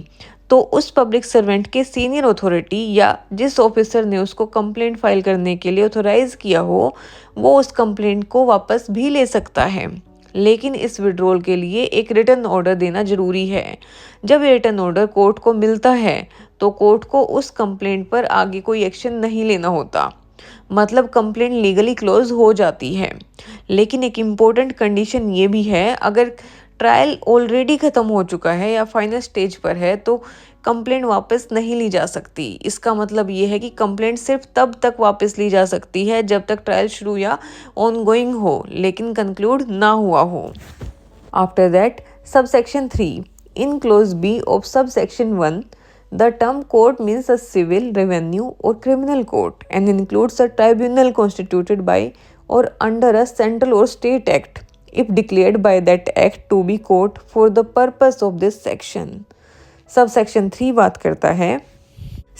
तो उस पब्लिक सर्वेंट के सीनियर अथॉरिटी या जिस ऑफिसर ने उसको कंप्लेंट फाइल करने के लिए ऑथोराइज किया हो, वो उस कंप्लेंट को वापस भी ले सकता है, लेकिन इस विड्रॉल के लिए एक रिटर्न ऑर्डर देना जरूरी है। जब ये रिटर्न ऑर्डर कोर्ट को मिलता है तो कोर्ट को उस कंप्लेंट पर आगे कोई एक्शन नहीं लेना होता, मतलब कंप्लेंट लीगली क्लोज हो जाती है। लेकिन एक इम्पोर्टेंट कंडीशन ये भी है, अगर ट्रायल ऑलरेडी ख़त्म हो चुका है या फाइनल स्टेज पर है तो कंप्लेंट वापस नहीं ली जा सकती। इसका मतलब ये है कि कंप्लेंट सिर्फ तब तक वापस ली जा सकती है जब तक ट्रायल शुरू या ऑनगोइंग हो, लेकिन कंक्लूड ना हुआ हो। After that sub section 3, in clause B of sub section 1, the term court means a civil, revenue or criminal court and includes a tribunal constituted by or under a central or state act if declared by that act to be court for the purpose of this section. सब section 3 बात करता है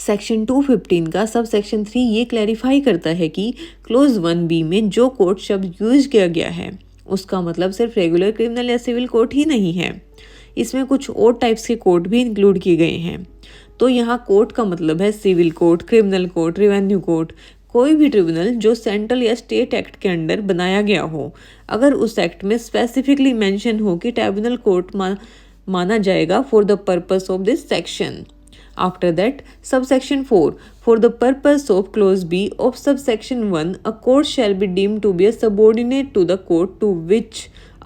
section 215 का। सब section 3 ये clarify करता है कि क्लोज 1B में जो कोर्ट शब्द यूज किया गया है उसका मतलब सिर्फ रेगुलर क्रिमिनल या सिविल कोर्ट ही नहीं है, इसमें कुछ और टाइप्स के कोर्ट भी इंक्लूड किए गए हैं। तो यहाँ कोर्ट का मतलब है civil court, criminal court, revenue court, कोई भी ट्रिब्यूनल जो सेंट्रल या स्टेट एक्ट के अंडर बनाया गया हो, अगर उस एक्ट में स्पेसिफिकली मेंशन हो कि ट्रिब्यूनल कोर्ट माना जाएगा for the purpose of this section. After that, subsection 4, for the purpose of clause B of subsection 1, a court shall be deemed to be a subordinate to the court to which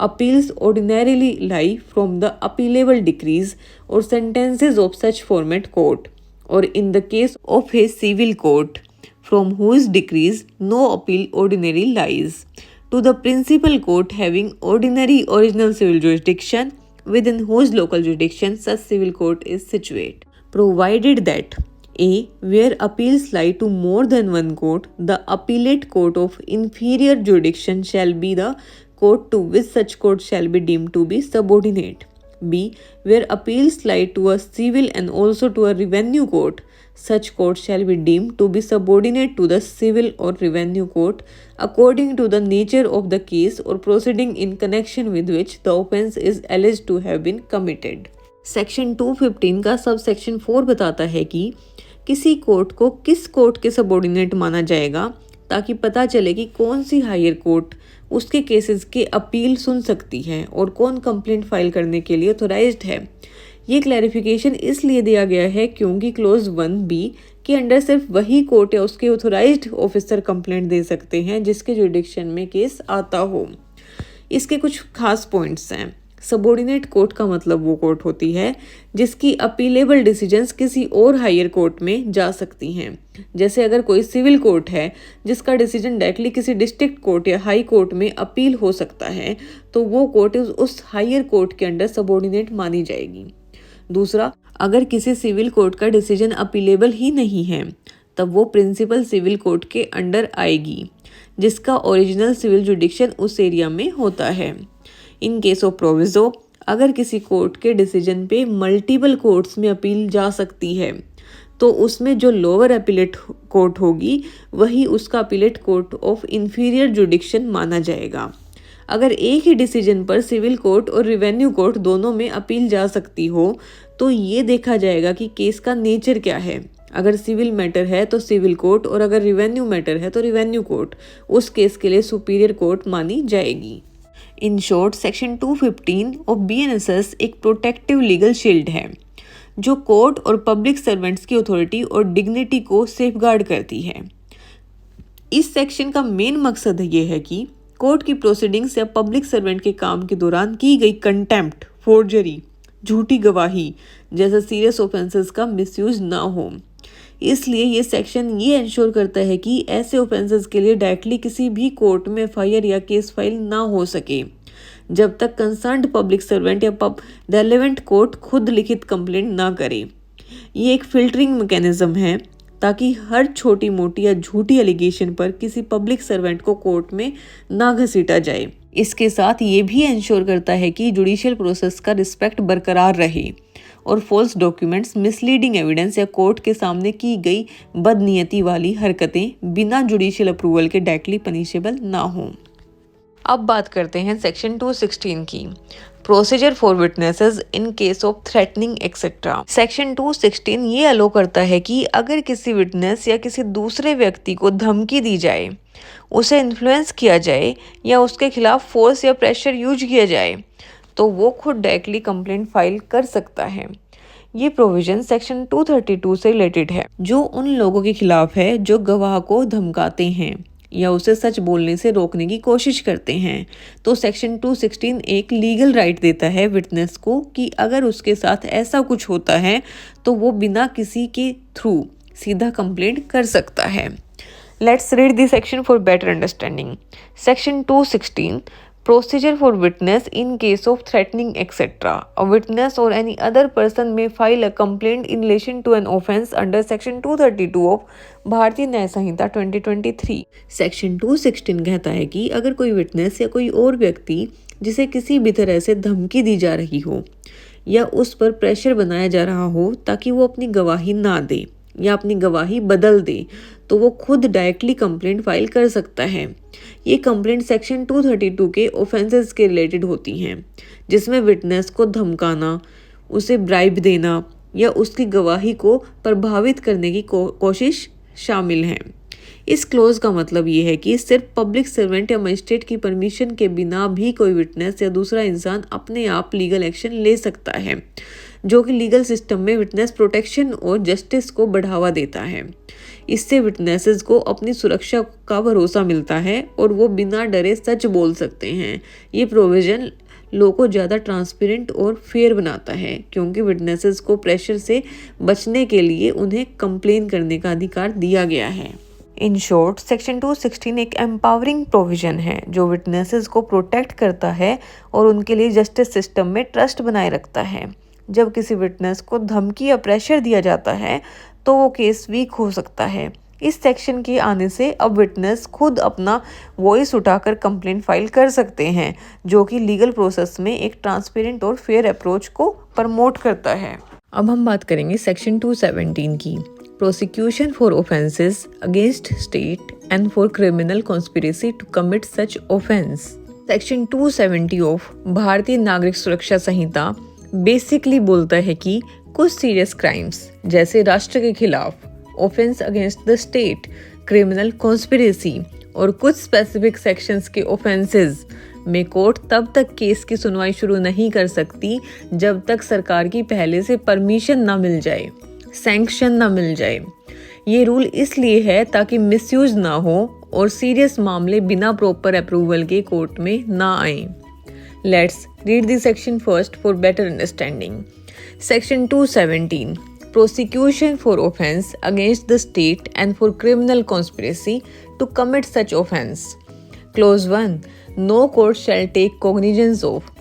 appeals ordinarily lie from the appealable decrees or sentences of such format court, or in the case of a civil court, from whose decrees no appeal ordinarily lies, to the principal court having ordinary original civil jurisdiction within whose local jurisdiction such civil court is situate. Provided that A, where appeals lie to more than one court, the appellate court of inferior jurisdiction shall be the court to which such court shall be deemed to be subordinate. B. Where appeals lie to a civil and also to a revenue court, such court shall be deemed to be subordinate to the civil or revenue court according to the nature of the case or proceeding in connection with which the offence is alleged to have been committed. Section 215 का sub section 4 बताता है कि किसी court को किस court के subordinate माना जाएगा, ताकि पता चले कि कौन सी हायर कोर्ट उसके केसेस के अपील सुन सकती है और कौन कंप्लेंट फाइल करने के लिए ऑथोराइज्ड है। ये क्लैरिफिकेशन इसलिए दिया गया है क्योंकि क्लोज 1B के अंडर सिर्फ वही कोर्ट या उसके ऑथोराइज्ड ऑफिसर कंप्लेंट दे सकते हैं जिसके जुरिडिक्शन में केस आता हो। इसके कुछ खास पॉइंट्स हैं। सबॉर्डिनेट कोर्ट का मतलब वो कोर्ट होती है जिसकी अपीलेबल डिसीजंस किसी और हायर कोर्ट में जा सकती हैं। जैसे अगर कोई सिविल कोर्ट है जिसका डिसीजन डायरेक्टली किसी डिस्ट्रिक्ट कोर्ट या हाई कोर्ट में अपील हो सकता है, तो वो कोर्ट उस हायर कोर्ट के अंडर सबॉर्डिनेट मानी जाएगी। दूसरा, अगर किसी सिविल कोर्ट का डिसीजन अपीलेबल ही नहीं है तब वो प्रिंसिपल सिविल कोर्ट के अंडर आएगी जिसका ओरिजिनल सिविल जुडिक्शन उस एरिया में होता है। इन केस ऑफ प्रोविजो, अगर किसी कोर्ट के डिसीजन पे मल्टीपल कोर्ट्स में अपील जा सकती है तो उसमें जो लोअर अपीलेट कोर्ट होगी वही उसका अपीलेट कोर्ट ऑफ इंफीरियर जुडिक्शन माना जाएगा। अगर एक ही डिसीजन पर सिविल कोर्ट और रिवेन्यू कोर्ट दोनों में अपील जा सकती हो तो ये देखा जाएगा कि केस का नेचर क्या है। अगर सिविल मैटर है तो सिविल कोर्ट और अगर रिवेन्यू मैटर है तो रिवेन्यू कोर्ट उस केस के लिए सुपीरियर कोर्ट मानी जाएगी। In short, section 215 of BNSS एक प्रोटेक्टिव लीगल शील्ड है जो कोर्ट और पब्लिक सर्वेंट्स की अथॉरिटी और डिग्निटी को सेफगार्ड करती है। इस सेक्शन का मेन मकसद ये है कि कोर्ट की प्रोसीडिंग्स या पब्लिक सर्वेंट के काम के दौरान की गई कंटेम्प्ट, फोर्जरी, झूठी गवाही जैसे सीरियस ऑफेंसेस का मिसयूज ना हो। इसलिए ये सेक्शन ये इंश्योर करता है कि ऐसे ऑफेंसेस के लिए डायरेक्टली किसी भी कोर्ट में FIR या केस फाइल ना हो सके जब तक कंसर्न्ड पब्लिक सर्वेंट या रेलेवेंट कोर्ट खुद लिखित कंप्लेंट ना करे। ये एक फिल्टरिंग मैकेनिज्म है ताकि हर छोटी मोटी या झूठी एलिगेशन पर किसी पब्लिक सर्वेंट को कोर्ट में ना घसीटा जाए। इसके साथ ये भी इंश्योर करता है कि जुडिशियल प्रोसेस का रिस्पेक्ट बरकरार रहे और फॉल्स डॉक्यूमेंट्स, मिसलीडिंग एविडेंस या कोर्ट के सामने की गई बदनीयती वाली हरकतें बिना जुडिशियल अप्रूवल के डायरेक्टली पनिशेबल ना हों। अब बात करते हैं सेक्शन 216 की, procedure for witnesses in case of threatening etcetera. Section 216 ये अलो करता है कि अगर किसी विटनेस या किसी दूसरे व्यक्ति को धमकी दी जाए, उसे इन्फ्लुएंस किया जाए या उसके खिलाफ फोर्स या प्रेशर यूज किया जाए तो वो खुद डायरेक्टली कंप्लेंट फाइल कर सकता है। ये प्रोविजन सेक्शन 232 से रिलेटेड है जो उन लोगों के खिलाफ है जो गवाह को धमकाते हैं या उसे सच बोलने से रोकने की कोशिश करते हैं। तो सेक्शन 216 एक लीगल राइट देता है विटनेस को कि अगर उसके साथ ऐसा कुछ होता है तो वो बिना किसी के थ्रू सीधा कंप्लेंट कर सकता है। Let's read the section for better understanding. Section 216, Procedure for witness in case of threatening etc. A witness or any other person may file a complaint in relation to an offence under Section 232 of भारतीय न्याय संहिता 2023। Section 216 कहता है कि अगर कोई witness या कोई और व्यक्ति जिसे किसी भी तरह से धमकी दी जा रही हो या उस पर प्रेशर बनाया जा रहा हो ताकि वो अपनी गवाही ना दे या अपनी गवाही बदल दे, तो वो खुद डायरेक्टली कंप्लेंट फाइल कर सकता है। ये कंप्लेंट सेक्शन 232 के ऑफेंसेस के रिलेटेड होती हैं जिसमें विटनेस को धमकाना, उसे ब्राइब देना या उसकी गवाही को प्रभावित करने की कोशिश शामिल है। इस क्लोज का मतलब ये है कि सिर्फ पब्लिक सर्वेंट या मजिस्ट्रेट की परमिशन के बिना भी कोई विटनेस या दूसरा इंसान अपने आप लीगल एक्शन ले सकता है, जो कि लीगल सिस्टम में विटनेस प्रोटेक्शन और जस्टिस को बढ़ावा देता है। इससे विटनेसेस को अपनी सुरक्षा का भरोसा मिलता है और वो बिना डरे सच बोल सकते हैं। ये प्रोविजन लॉ को ज़्यादा ट्रांसपेरेंट और फेयर बनाता है क्योंकि विटनेसेस को प्रेशर से बचने के लिए उन्हें कंप्लेन करने का अधिकार दिया गया है। इन शॉर्ट, सेक्शन 216 एक एम्पावरिंग प्रोविजन है जो विटनेसेस को प्रोटेक्ट करता है और उनके लिए जस्टिस सिस्टम में ट्रस्ट बनाए रखता है। जब किसी विटनेस को धमकी या प्रेशर दिया जाता है तो वो केस वीक हो सकता है। इस सेक्शन के आने से अब विटनेस खुद अपना वॉइस उठाकर कंप्लेंट फाइल कर सकते हैं, जो कि लीगल प्रोसेस में एक ट्रांसपेरेंट और फेयर अप्रोच को प्रमोट करता है। अब हम बात करेंगे सेक्शन 217 की, prosecution for offences against state and for criminal conspiracy to commit such offence. Section 270 of Bharatiya Nagarik सुरक्षा संहिता बेसिकली बोलता है कि कुछ सीरियस क्राइम्स जैसे राष्ट्र के खिलाफ, offence against the state, criminal conspiracy और कुछ स्पेसिफिक सेक्शंस के ऑफेंसेस में कोर्ट तब तक केस की सुनवाई शुरू नहीं कर सकती जब तक सरकार की पहले से परमिशन ना मिल जाए, सैंक्शन ना मिल जाए। ये रूल इसलिए है ताकि मिसयूज ना हो और सीरियस मामले बिना प्रॉपर अप्रूवल के कोर्ट में ना आए। Let's read the section first for better understanding. Section 217, prosecution for offense against the state and for criminal conspiracy to commit such offense. Clause 1. No court shall take cognizance of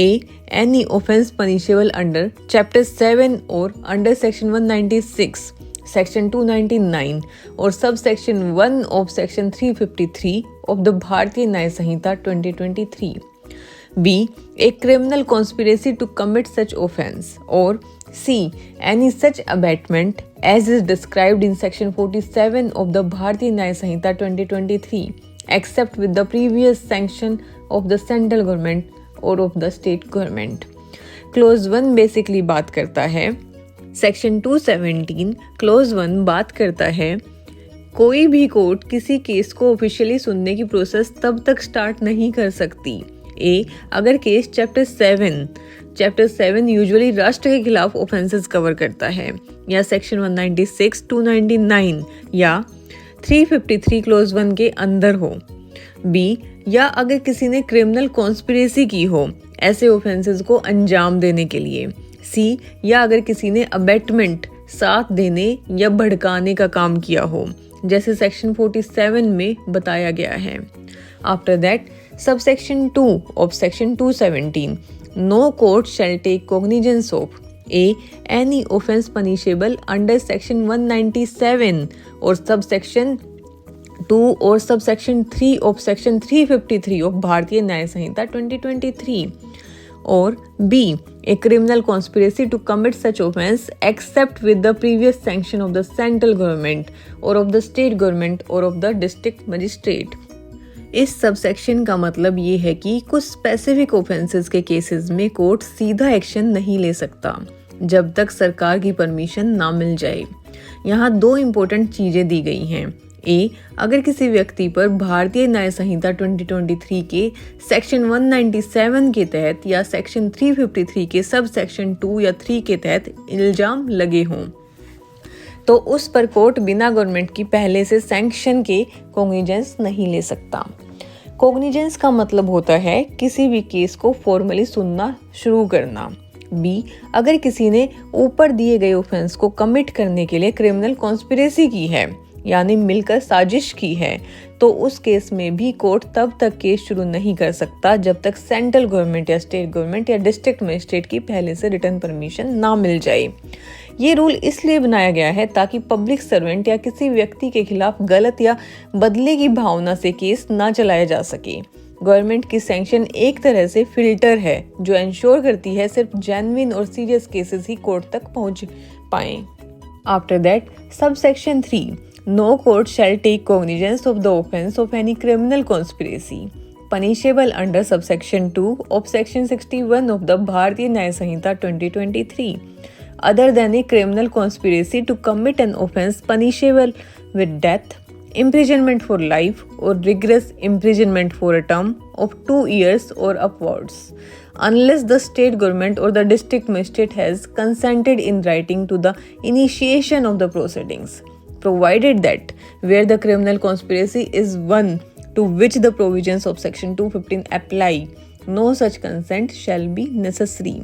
a. Any offense punishable under Chapter 7 or under Section 196, Section 299 or subsection 1 of Section 353 of the Bharatiya Nyaya Samhita 2023. B. A criminal conspiracy to commit such offense, or C. Any such abatement as is described in Section 47 of the Bharatiya Nyaya Samhita 2023, except with the previous sanction of the central government or of the state government. Clause 1 basically बात करता है, Section 217 Clause 1 बात करता है, कोई भी court किसी case को ऑफिशियली सुनने की प्रोसेस तब तक स्टार्ट नहीं कर सकती। ए. अगर केस चैप्टर 7 यूजुअली राष्ट्र के खिलाफ ऑफेंसेस कवर करता है या सेक्शन 196, 299 या 353 क्लोज 1 के अंदर हो। बी. या अगर किसी ने क्रिमिनल कॉन्स्पिरेसी की हो ऐसे ऑफेंसेस को अंजाम देने के लिए। सी. या अगर किसी ने अबेटमेंट, साथ देने या भड़काने का काम किया हो, जैसे सेक्शन 47 में बताया गया है। After that subsection 2 of section 217, no court shall take cognizance of a. Any offence punishable under section 197 or subsection 2 or subsection 3 of section 353 of Bharatiya Nyaya Samhita 2023, or B. A criminal conspiracy to commit such offence except with the previous sanction of the central government or of the state government or of the district magistrate. इस subsection का मतलब ये है कि कुछ specific offences के cases में court सीधा एक्शन नहीं ले सकता जब तक सरकार की परमिशन ना मिल जाए। यहाँ दो इम्पोर्टेंट चीज़ें दी गई हैं। ए. अगर किसी व्यक्ति पर भारतीय न्याय संहिता 2023 के सेक्शन 197 के तहत या सेक्शन 353 के सब सेक्शन 2 या 3 के तहत इल्जाम लगे हों, तो उस पर कोर्ट बिना गवर्नमेंट की पहले से सैंक्शन के कॉग्निजेंस नहीं ले सकता। कॉग्निजेंस का मतलब होता है किसी भी केस को फॉर्मली सुनना शुरू करना। बी. अगर किसी ने ऊपर दिए गए ऑफेंस को कमिट करने के लिए क्रिमिनल कॉन्स्पिरेसी की है, यानी मिलकर साजिश की है, तो उस केस में भी कोर्ट तब तक केस शुरू नहीं कर सकता जब तक सेंट्रल गवर्नमेंट या स्टेट गवर्नमेंट या डिस्ट्रिक्ट मजिस्ट्रेट की पहले से रिटर्न परमिशन ना मिल जाए। ये रूल इसलिए बनाया गया है ताकि पब्लिक सर्वेंट या किसी व्यक्ति के खिलाफ गलत या बदले की भावना से केस ना चलाया जा सके। गवर्नमेंट की सैंक्शन एक तरह से फिल्टर है जो इंश्योर करती है सिर्फ जेन्युइन और सीरियस केसेस ही कोर्ट तक पहुंच पाएं। After that subsection 3, no court shall take cognizance of the offence of any criminal conspiracy punishable under subsection 2 of section 61 of the Bharatiya Nyaya Samhita 2023 other than a criminal conspiracy to commit an offence punishable with death, imprisonment for life or rigorous imprisonment for a term of 2 years or upwards, unless the state government or the district magistrate has consented in writing to the initiation of the proceedings, provided that where the criminal conspiracy is one to which the provisions of section 215 apply, no such consent shall be necessary.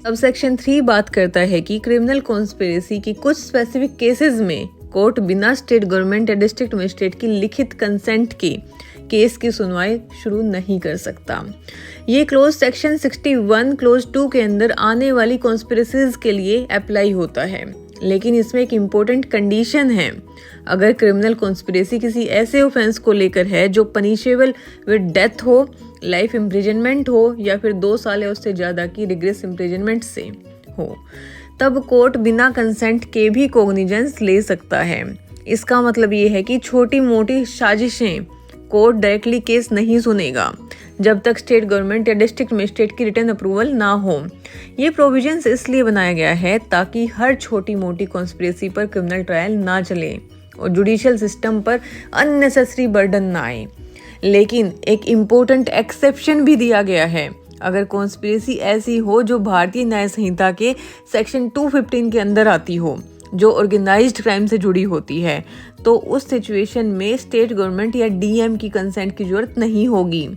Subsection 3 बात करता है कि criminal conspiracy की कुछ specific cases में court बिना state government या district magistrate की लिखित कंसेंट के केस की सुनवाई शुरू नहीं कर सकता। ये क्लोज सेक्शन 61 क्लोज 2 के अंदर आने वाली कॉन्स्पिरेसीज के लिए अप्लाई होता है। लेकिन इसमें एक इम्पोर्टेंट कंडीशन है। अगर क्रिमिनल कॉन्स्पिरेसी किसी ऐसे ऑफेंस को लेकर है जो पनिशेबल विद डेथ हो, लाइफ इम्प्रिजनमेंट हो या फिर 2 साल या उससे ज़्यादा की रिग्रेस इम्प्रिजनमेंट से हो, तब कोर्ट बिना कंसेंट के भी कॉग्निजेंस ले सकता है। इसका मतलब ये है कि छोटी मोटी साजिशें कोर्ट डायरेक्टली केस नहीं सुनेगा जब तक स्टेट गवर्नमेंट या डिस्ट्रिक्ट मजिस्ट्रेट की रिटर्न अप्रूवल ना हो। ये प्रोविजंस इसलिए बनाया गया है ताकि हर छोटी मोटी कॉन्स्पिरेसी पर क्रिमिनल ट्रायल ना चले और जुडिशियल सिस्टम पर अननेसेसरी बर्डन ना आए। लेकिन एक इम्पोर्टेंट एक्सेप्शन भी दिया गया है। अगर कॉन्स्पिरेसी ऐसी हो जो भारतीय न्याय संहिता के सेक्शन 215 के अंदर आती हो, जो ऑर्गेनाइज्ड क्राइम से जुड़ी होती है, तो उस सिचुएशन में स्टेट गवर्नमेंट या डीएम की कंसेंट की जरूरत नहीं होगी।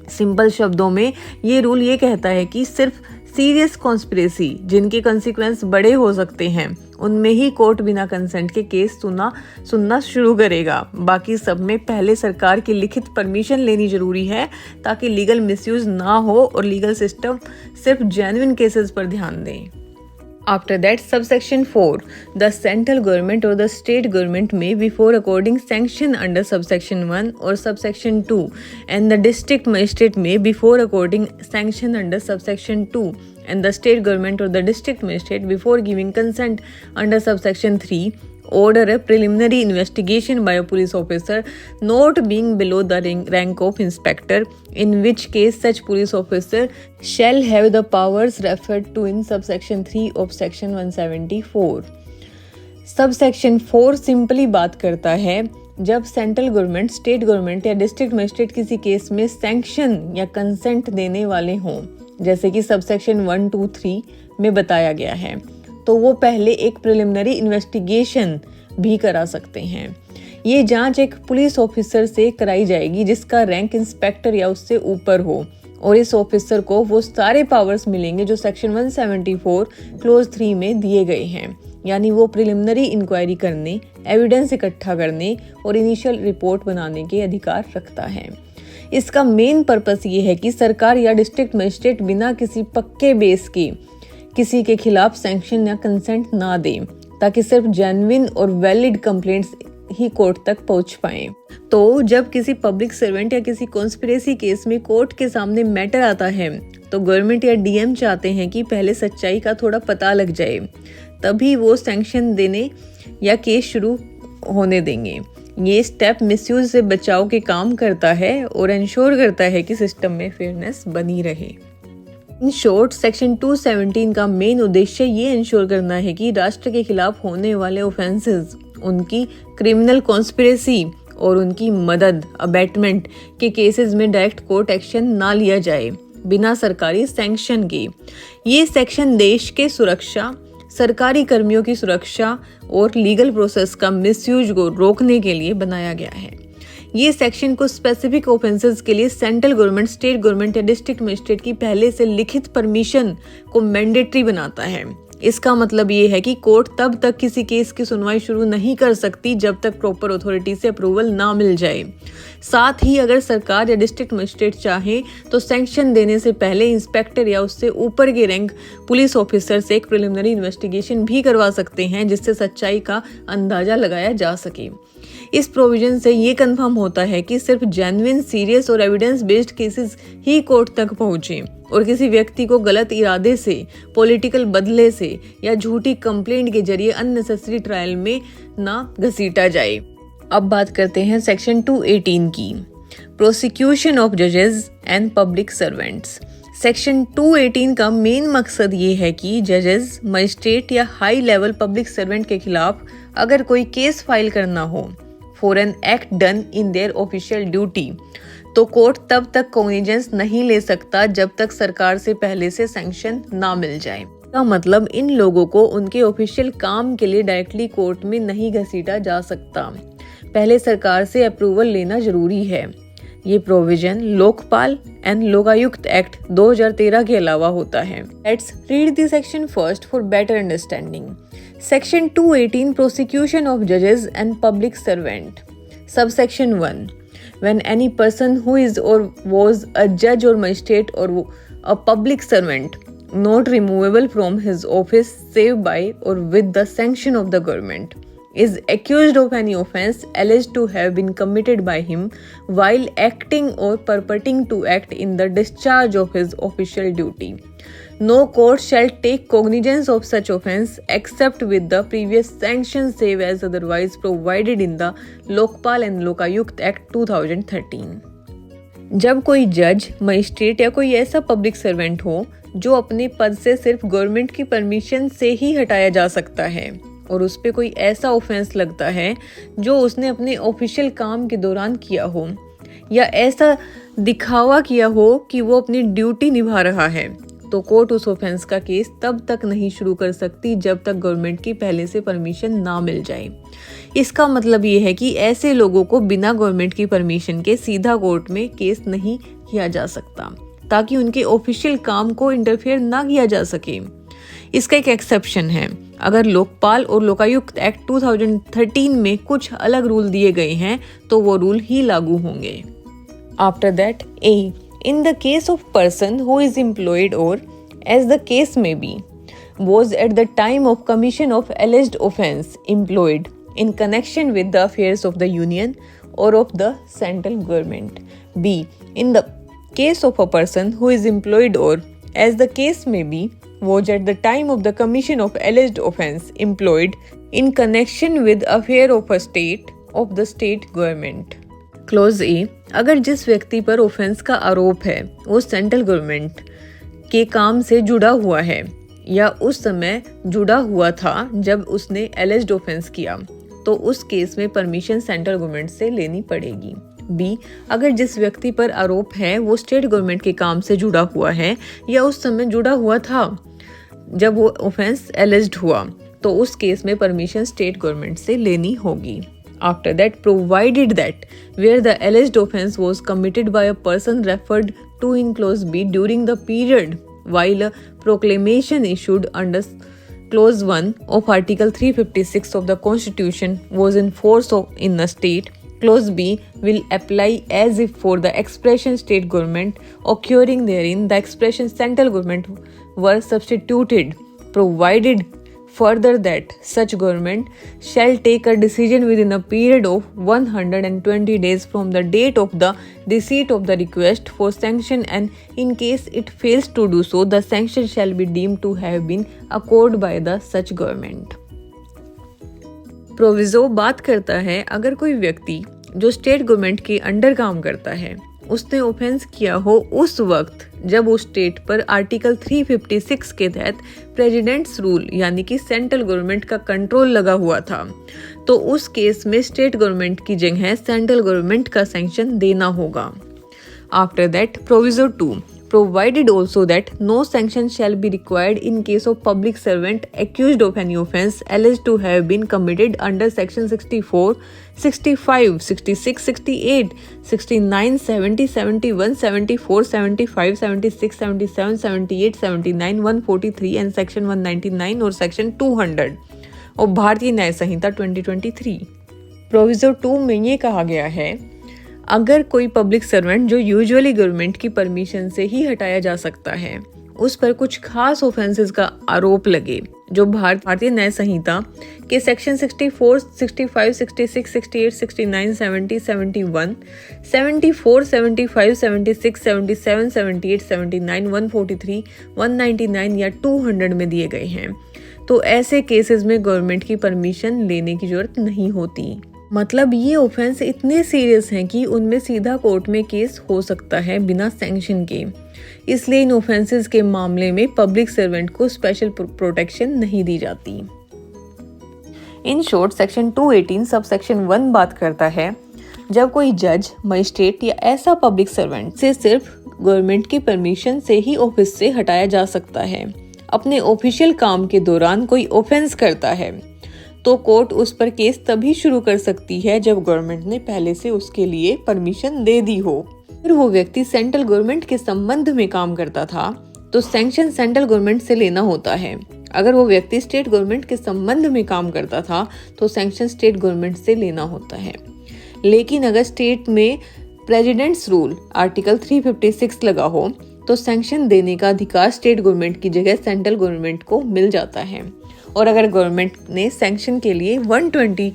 सिंपल शब्दों में ये रूल ये कहता है कि सिर्फ सीरियस कॉन्स्पिरेसी जिनके कंसिक्वेंस बड़े हो सकते हैं, उनमें ही कोर्ट बिना कंसेंट के केस सुनना शुरू करेगा। बाकी सब में पहले सरकार की लिखित परमिशन लेनी जरूरी है ताकि लीगल मिसयूज ना हो और लीगल सिस्टम सिर्फ जेन्युइन केसेस पर ध्यान दे। After that, subsection 4, the central government or the state government may before according sanction under subsection 1 or subsection 2 and the district magistrate may before according sanction under subsection 2 and the state government or the district magistrate before giving consent under subsection 3 order a preliminary investigation by a police officer not being below the rank of inspector, in which case such police officer shall have the powers referred to in subsection 3 of section 174. Subsection 4 simply बात करता है जब central government, state government या district magistrate किसी case में sanction या consent देने वाले हों, जैसे कि सबसेक्शन 1, 2, 3 में बताया गया है, तो वो पहले एक प्रिलिमिनरी इन्वेस्टिगेशन भी करा सकते हैं। ये जांच एक पुलिस ऑफिसर से कराई जाएगी जिसका रैंक इंस्पेक्टर या उससे ऊपर हो और इस ऑफिसर को वो सारे पावर्स मिलेंगे जो सेक्शन 174 क्लोज 3 में दिए गए हैं। यानी वो प्रिलिमिनरी इंक्वायरी करने, एविडेंस इकट्ठा करने और इनिशियल रिपोर्ट बनाने के अधिकार रखता है। इसका मेन पर्पस ये है कि सरकार या डिस्ट्रिक्ट मजिस्ट्रेट बिना किसी पक्के बेस के किसी के खिलाफ सैंक्शन या कंसेंट ना दे, ताकि सिर्फ जेन्युइन और वैलिड कंप्लेंट्स ही कोर्ट तक पहुंच पाएं। तो जब किसी पब्लिक सर्वेंट या किसी कॉन्स्पिरेसी केस में कोर्ट के सामने मैटर आता है, तो गवर्नमेंट या डीएम चाहते हैं कि पहले सच्चाई का थोड़ा पता लग जाए, तभी वो सैंक्शन देने या केस शुरू होने देंगे। ये स्टेप मिसयूज से बचाव के काम करता है और इंश्योर करता है कि सिस्टम में फेयरनेस बनी रहे। इन शॉर्ट, सेक्शन 217 का मेन उद्देश्य ये इंश्योर करना है कि राष्ट्र के खिलाफ होने वाले ऑफेंसेस, उनकी क्रिमिनल कॉन्स्पिरेसी और उनकी मदद, अबैटमेंट के केसेस में डायरेक्ट कोर्ट एक्शन ना लिया जाए बिना सरकारी सैंक्शन के। ये सेक्शन देश के सुरक्षा, सरकारी कर्मियों की सुरक्षा और लीगल प्रोसेस का मिसयूज को रोकने के लिए बनाया गया है। ये सेक्शन को स्पेसिफिक ऑफेंसेस के लिए सेंट्रल गवर्नमेंट, स्टेट गवर्नमेंट या डिस्ट्रिक्ट मजिस्ट्रेट की पहले से लिखित परमिशन को मैंडेटरी बनाता है। इसका मतलब ये है कि कोर्ट तब तक किसी केस की सुनवाई शुरू नहीं कर सकती जब तक प्रॉपर अथॉरिटी से अप्रूवल ना मिल जाए। साथ ही अगर सरकार या डिस्ट्रिक्ट मजिस्ट्रेट चाहे तो सैंक्शन देने से पहले इंस्पेक्टर या उससे ऊपर के रैंक पुलिस ऑफिसर से एक प्रिलिमिनरी इन्वेस्टिगेशन भी करवा सकते हैं, जिससे सच्चाई का अंदाजा लगाया जा सके। इस प्रोविजन से ये कंफर्म होता है कि सिर्फ जेन्युइन, सीरियस और एविडेंस बेस्ड केसेस ही कोर्ट तक पहुंचे और किसी व्यक्ति को गलत इरादे से, पॉलिटिकल बदले से या झूठी कंप्लेंट के जरिए अननेसेसरी ट्रायल में ना घसीटा जाए। अब बात करते हैं सेक्शन 218 की, प्रोसिक्यूशन ऑफ जजेस एंड पब्लिक सर्वेंट्स। सेक्शन 218 का मेन मकसद ये है कि जजेस, मजिस्ट्रेट या हाई लेवल पब्लिक सर्वेंट के खिलाफ अगर कोई केस फाइल करना हो for an act done in their official duty, तो कोर्ट तब तक कॉग्निजेंस नहीं ले सकता जब तक सरकार से पहले से सैंक्शन ना मिल जाए। इसका मतलब इन लोगों को उनके ऑफिशियल काम के लिए डायरेक्टली कोर्ट में नहीं घसीटा जा सकता, पहले सरकार से अप्रूवल लेना जरूरी है। ये provision Lokpal and Lokayukta act 2013 के अलावा होता है। Let's read the section first for better understanding. Section 218 prosecution of जजेस and public servant. Subsection 1, when any person who is or was a judge or magistrate or a public servant not removable from his office save by or with the sanction of the government, is accused of any offence alleged to have been committed by him while acting or purporting to act in the discharge of his official duty. No court shall take cognizance of such offence except with the previous sanction save as otherwise provided in the Lokpal and Lokayukt Act 2013. जब कोई जज, magistrate या कोई ऐसा public servant हो जो अपने पद से सिर्फ गवर्नमेंट की परमिशन से ही हटाया जा सकता है और उस पर कोई ऐसा ऑफेंस लगता है जो उसने अपने ऑफिशियल काम के दौरान किया हो या ऐसा दिखावा किया हो कि वो अपनी ड्यूटी निभा रहा है, तो कोर्ट उस ऑफेंस का केस तब तक नहीं शुरू कर सकती जब तक गवर्नमेंट की पहले से परमिशन ना मिल जाए। इसका मतलब ये है कि ऐसे लोगों को बिना गवर्नमेंट की परमिशन के सीधा कोर्ट में केस नहीं किया जा सकता ताकि उनके ऑफिशियल काम को इंटरफेयर ना किया जा सके। इसका एक एक्सेप्शन है, अगर लोकपाल और लोकायुक्त एक्ट 2013 में कुछ अलग रूल दिए गए हैं तो वो रूल ही लागू होंगे। After that A, in the case of person who is employed or, as the case may be, was at the time of commission of alleged offence employed in connection with the affairs of the union or of the central government. B, in the case of a person who is employed or, as the case may be, was at the time of the commission of alleged offence employed in connection with affair of a state of the state government. Clause A, अगर जिस व्यक्ति पर offence का आरोप है वो central government के काम से जुड़ा हुआ है या उस समय जुड़ा हुआ था जब उसने एलिज्ड ऑफेंस किया, तो उस केस में परमिशन सेंट्रल गवर्नमेंट से लेनी पड़ेगी। बी, अगर जिस व्यक्ति पर आरोप है वो स्टेट गवर्नमेंट के काम से जुड़ा हुआ है या उस समय जुड़ा हुआ था जब वो ऑफेंस एलिज्ड हुआ, तो उस केस में परमिशन स्टेट गवर्नमेंट से लेनी होगी। After that, provided that where the alleged offence was committed by a person referred to in clause B during the period while a proclamation issued under clause 1 of article 356 of the constitution was in force in the state, clause B will apply as if for the expression state government occurring therein the expression central government were substituted, provided further that such government shall take a decision within a period of 120 days from the date of the receipt of the request for sanction, and in case it fails to do so, the sanction shall be deemed to have been accorded by the such government. Proviso बात करता है अगर कोई व्यक्ति जो state government के under काम करता है उसने ऑफेंस किया हो उस वक्त जब उस स्टेट पर आर्टिकल 356 के तहत प्रेसिडेंट्स रूल यानी कि सेंट्रल गवर्नमेंट का कंट्रोल लगा हुआ था, तो उस केस में स्टेट गवर्नमेंट की जगह सेंट्रल गवर्नमेंट का सैंक्शन देना होगा। After that proviso 2, provided also that no sanction shall be required in case of public servant accused of any offence alleged to have been committed under section 64, 65, 66, 68, 69, 70, 71, 74, 75, 76, 77, 78, 79, 143 and section 199 और section 200 और भारतीय न्याय संहिता 2023। Proviso 2 में ये कहा गया है अगर कोई पब्लिक सर्वेंट जो यूजुअली गवर्नमेंट की परमिशन से ही हटाया जा सकता है उस पर कुछ खास ऑफेंसेस का आरोप लगे जो भारतीय न्याय संहिता के सेक्शन 64, 65, 66, 68, 69, 70, 71, 74, 75, 76, 77, 78, 79, 143, 199 या 200 में दिए गए हैं, तो ऐसे केसेस में गवर्नमेंट की परमिशन लेने की जरूरत नहीं होती। मतलब ये ऑफेंस इतने सीरियस हैं कि उनमें सीधा कोर्ट में केस हो सकता है बिना सैंक्शन के, इसलिए इन ऑफेंसेस के मामले में पब्लिक सर्वेंट को स्पेशल प्रोटेक्शन नहीं दी जाती। इन शॉर्ट सेक्शन 218 सब सेक्शन 1 बात करता है जब कोई जज, मजिस्ट्रेट या ऐसा पब्लिक सर्वेंट से सिर्फ गवर्नमेंट की परमिशन से ही ऑफिस से हटाया जा सकता है, अपने ऑफिशियल काम के दौरान कोई ऑफेंस करता है, तो कोर्ट उस पर केस तभी शुरू कर सकती है जब गवर्नमेंट ने पहले से उसके लिए परमिशन दे दी हो। फिर वो व्यक्ति सेंट्रल गवर्नमेंट के संबंध में काम करता था तो सैंक्शन सेंट्रल गवर्नमेंट से लेना होता है। अगर वो व्यक्ति स्टेट गवर्नमेंट के संबंध में काम करता था तो सैंक्शन स्टेट गवर्नमेंट से लेना होता है। लेकिन अगर स्टेट में प्रेसिडेंट्स रूल आर्टिकल 356 लगा हो तो सैंक्शन देने का अधिकार स्टेट गवर्नमेंट की जगह सेंट्रल गवर्नमेंट को मिल जाता है। और अगर गवर्नमेंट ने सैंक्शन के लिए 120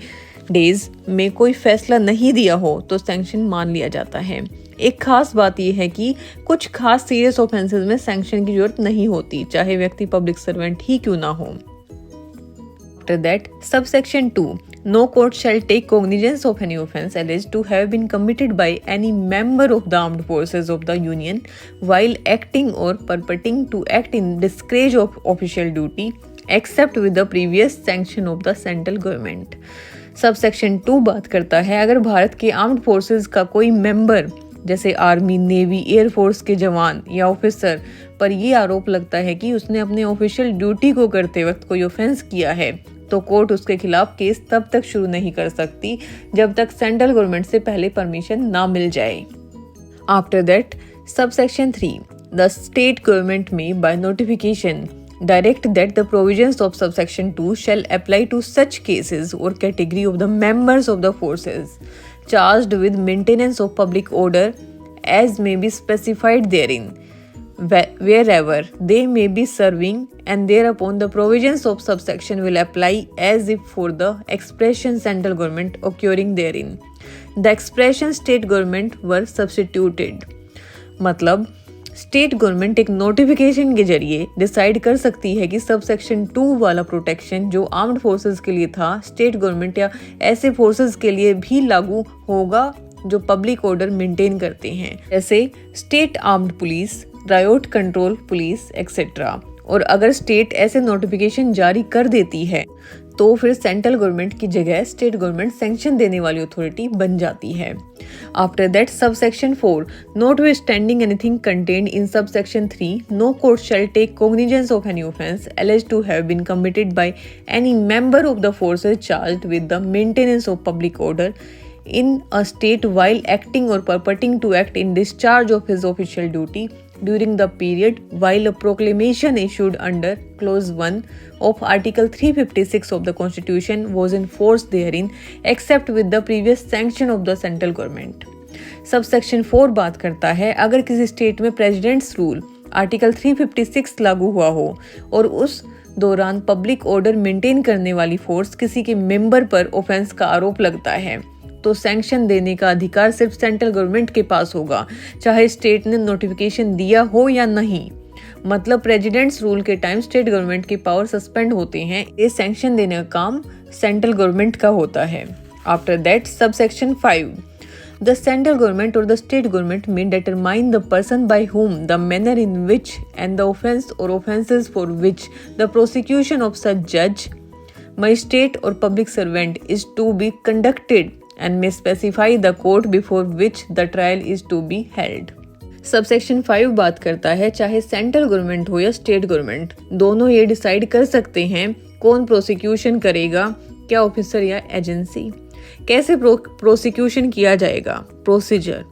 डेज में कोई फैसला नहीं दिया हो तो सैंक्शन मान लिया जाता है। एक खास बात यह है कि कुछ खास सीरियस ऑफेंसेस में सैंक्शन की जरूरत नहीं होती, चाहे व्यक्ति पब्लिक सर्वेंट ही क्यों ना हो। After that, subsection 2, no court shall take cognizance of any offence alleged to have been committed by any member of the armed forces of the Union while acting or purporting to act in discharge of official duty, except with the previous sanction of the central government. Subsection 2 बात करता है अगर भारत के armed forces का कोई member जैसे army, navy, air force के जवान या ऑफिसर पर यह आरोप लगता है कि उसने अपने ऑफिशियल ड्यूटी को करते वक्त कोई ऑफेंस किया है, तो कोर्ट उसके खिलाफ केस तब तक शुरू नहीं कर सकती जब तक सेंट्रल गवर्नमेंट से पहले परमिशन ना मिल जाए। After that, subsection 3, the state government may by notification direct that the provisions of subsection 2 shall apply to such cases or category of the members of the forces charged with maintenance of public order as may be specified therein, wherever they may be serving, and thereupon the provisions of subsection will apply as if for the expression central government occurring therein. The expression state government were substituted. मतलब state government एक notification के जरिए decide कर सकती है कि subsection 2 वाला protection जो आर्म्ड फोर्सेस के लिए था, स्टेट गवर्नमेंट या ऐसे फोर्सेस के लिए भी लागू होगा जो पब्लिक ऑर्डर मेंटेन करते हैं, जैसे state armed police, riot control police etcetera. और अगर स्टेट ऐसे नोटिफिकेशन जारी कर देती है तो फिर सेंट्रल गवर्नमेंट की जगह स्टेट गवर्नमेंट सैंक्शन देने वाली अथॉरिटी बन जाती है। After that, subsection 4, notwithstanding anything contained in subsection 3, no court shall take cognizance of any offence alleged to have been committed by any member of the forces charged with the maintenance of public order in a state while acting or purporting to act in discharge of his official duty during the period while a proclamation issued under clause 1 of article 356 of the constitution was in force therein, except with the previous sanction of the central government. Subsection 4 बात करता है अगर किसी state में presidents rule article 356 लागू हुआ हो और उस दौरान पब्लिक ऑर्डर मेंटेन करने वाली फोर्स किसी के मेंबर पर ऑफेंस का आरोप लगता है, तो सैंक्शन देने का अधिकार सिर्फ सेंट्रल गवर्नमेंट के पास होगा, चाहे स्टेट ने नोटिफिकेशन दिया हो या नहीं। मतलब प्रेसिडेंट्स रूल के टाइम स्टेट गवर्नमेंट की पावर सस्पेंड होते हैं, ये सैंक्शन देने का काम सेंट्रल गवर्नमेंट का होता है। After that, subsection 5, the central government or the state government may determine the person by whom the manner in which and the offence or offences for which the prosecution of such जज, magistrate or public servant is to be conducted and may specify the court before which the trial is to be held. Subsection 5 बात करता है चाहे central government हो या state government, दोनों ये decide कर सकते हैं कौन प्रोसिक्यूशन करेगा, क्या ऑफिसर या एजेंसी, कैसे प्रोसिक्यूशन किया जाएगा, प्रोसीजर,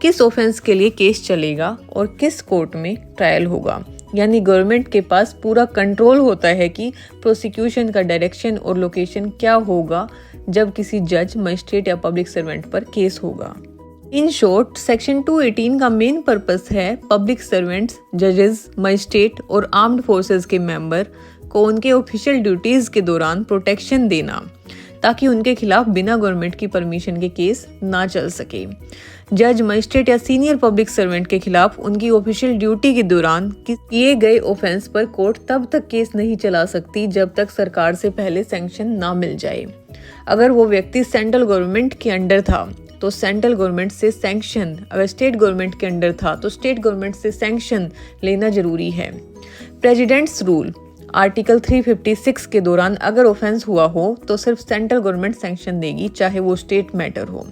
किस ऑफेंस के लिए केस चलेगा और किस कोर्ट में ट्रायल होगा। यानी गवर्नमेंट के पास पूरा कंट्रोल होता है कि प्रोसिक्यूशन का डायरेक्शन और लोकेशन क्या होगा जब किसी जज, मजिस्ट्रेट या पब्लिक सर्वेंट पर केस होगा। इन शॉर्ट, सेक्शन 218 का मेन पर्पस है पब्लिक सर्वेंट्स, जजेस, मजिस्ट्रेट और आर्म्ड फोर्सेस के मेंबर को उनके ऑफिशियल ड्यूटीज के दौरान प्रोटेक्शन देना ताकि उनके खिलाफ बिना गवर्नमेंट की परमिशन के केस ना चल सके। जज, मजिस्ट्रेट या सीनियर पब्लिक सर्वेंट के खिलाफ उनकी ऑफिशियल ड्यूटी के दौरान किए गए ऑफेंस पर कोर्ट तब तक केस नहीं चला सकती जब तक सरकार से पहले सैंक्शन ना मिल जाए। अगर वो व्यक्ति सेंट्रल गवर्नमेंट के अंडर था तो सेंट्रल गवर्नमेंट से सैंक्शन, अगर स्टेट गवर्नमेंट के अंडर था तो स्टेट गवर्नमेंट से सैंक्शन लेना जरूरी है। प्रेसिडेंट्स रूल आर्टिकल 356 के दौरान अगर ऑफेंस हुआ हो तो सिर्फ सेंट्रल गवर्नमेंट सैंक्शन देगी, चाहे वो स्टेट मैटर हो।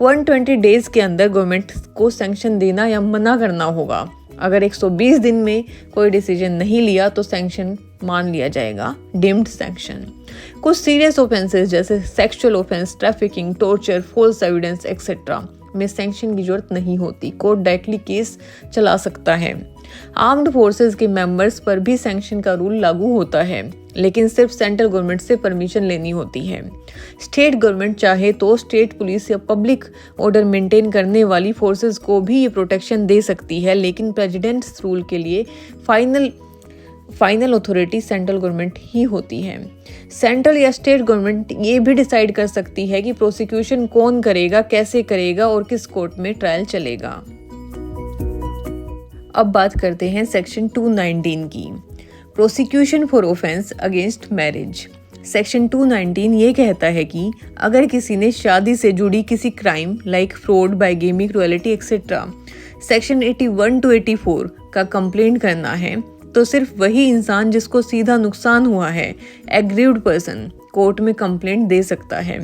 120 डेज के अंदर गवर्नमेंट को सैंक्शन देना या मना करना होगा। अगर 120 दिन में कोई डिसीजन नहीं लिया तो सैंक्शन मान लिया जाएगा, डीम्ड सैंक्शन। कुछ सीरियस ऑफेंसेस जैसे sexual offence, trafficking, torture, false evidence etcetera में सैंक्शन की जरूरत नहीं होती, कोर्ट डायरेक्टली केस चला सकता है। आर्म्ड फोर्सेस के मेंबर्स पर भी सैंक्शन का रूल लागू होता है, लेकिन सिर्फ सेंट्रल गवर्नमेंट से परमिशन लेनी होती है। स्टेट गवर्नमेंट चाहे तो स्टेट पुलिस या पब्लिक ऑर्डर मेंटेन करने वाली फोर्सेस को भी ये प्रोटेक्शन दे सकती है, लेकिन प्रेसिडेंट्स रूल के लिए फाइनल अथॉरिटी सेंट्रल गवर्नमेंट ही होती है। सेंट्रल या स्टेट गवर्नमेंट ये भी डिसाइड कर सकती है कि प्रोसिक्यूशन कौन करेगा, कैसे करेगा और किस कोर्ट में ट्रायल चलेगा। अब बात करते हैं सेक्शन 219 की, prosecution for offence against marriage. Section 219 ये कहता है कि अगर किसी ने शादी से जुड़ी किसी crime like fraud, bigamy, cruelty etcetera section 81 to 84 का कंप्लेंट करना है, तो सिर्फ वही इंसान जिसको सीधा नुकसान हुआ है, एग्रीव्ड पर्सन, कोर्ट में कंप्लेंट दे सकता है।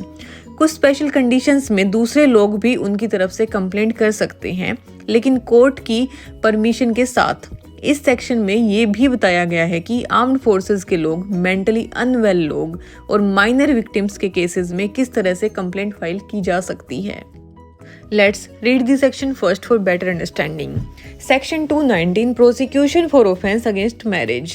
कुछ स्पेशल कंडीशंस में दूसरे लोग भी उनकी तरफ से कंप्लेंट कर सकते हैं, लेकिन कोर्ट की परमिशन के साथ। इस सेक्शन में ये भी बताया गया है कि आर्म्ड फोर्सेस के लोग, मेंटली अनवेल लोग और माइनर विक्टिम्स के केसेस में किस तरह से कंप्लेंट फाइल की जा सकती है। Let's read the section first for better understanding. Section 219 Prosecution for offense against marriage.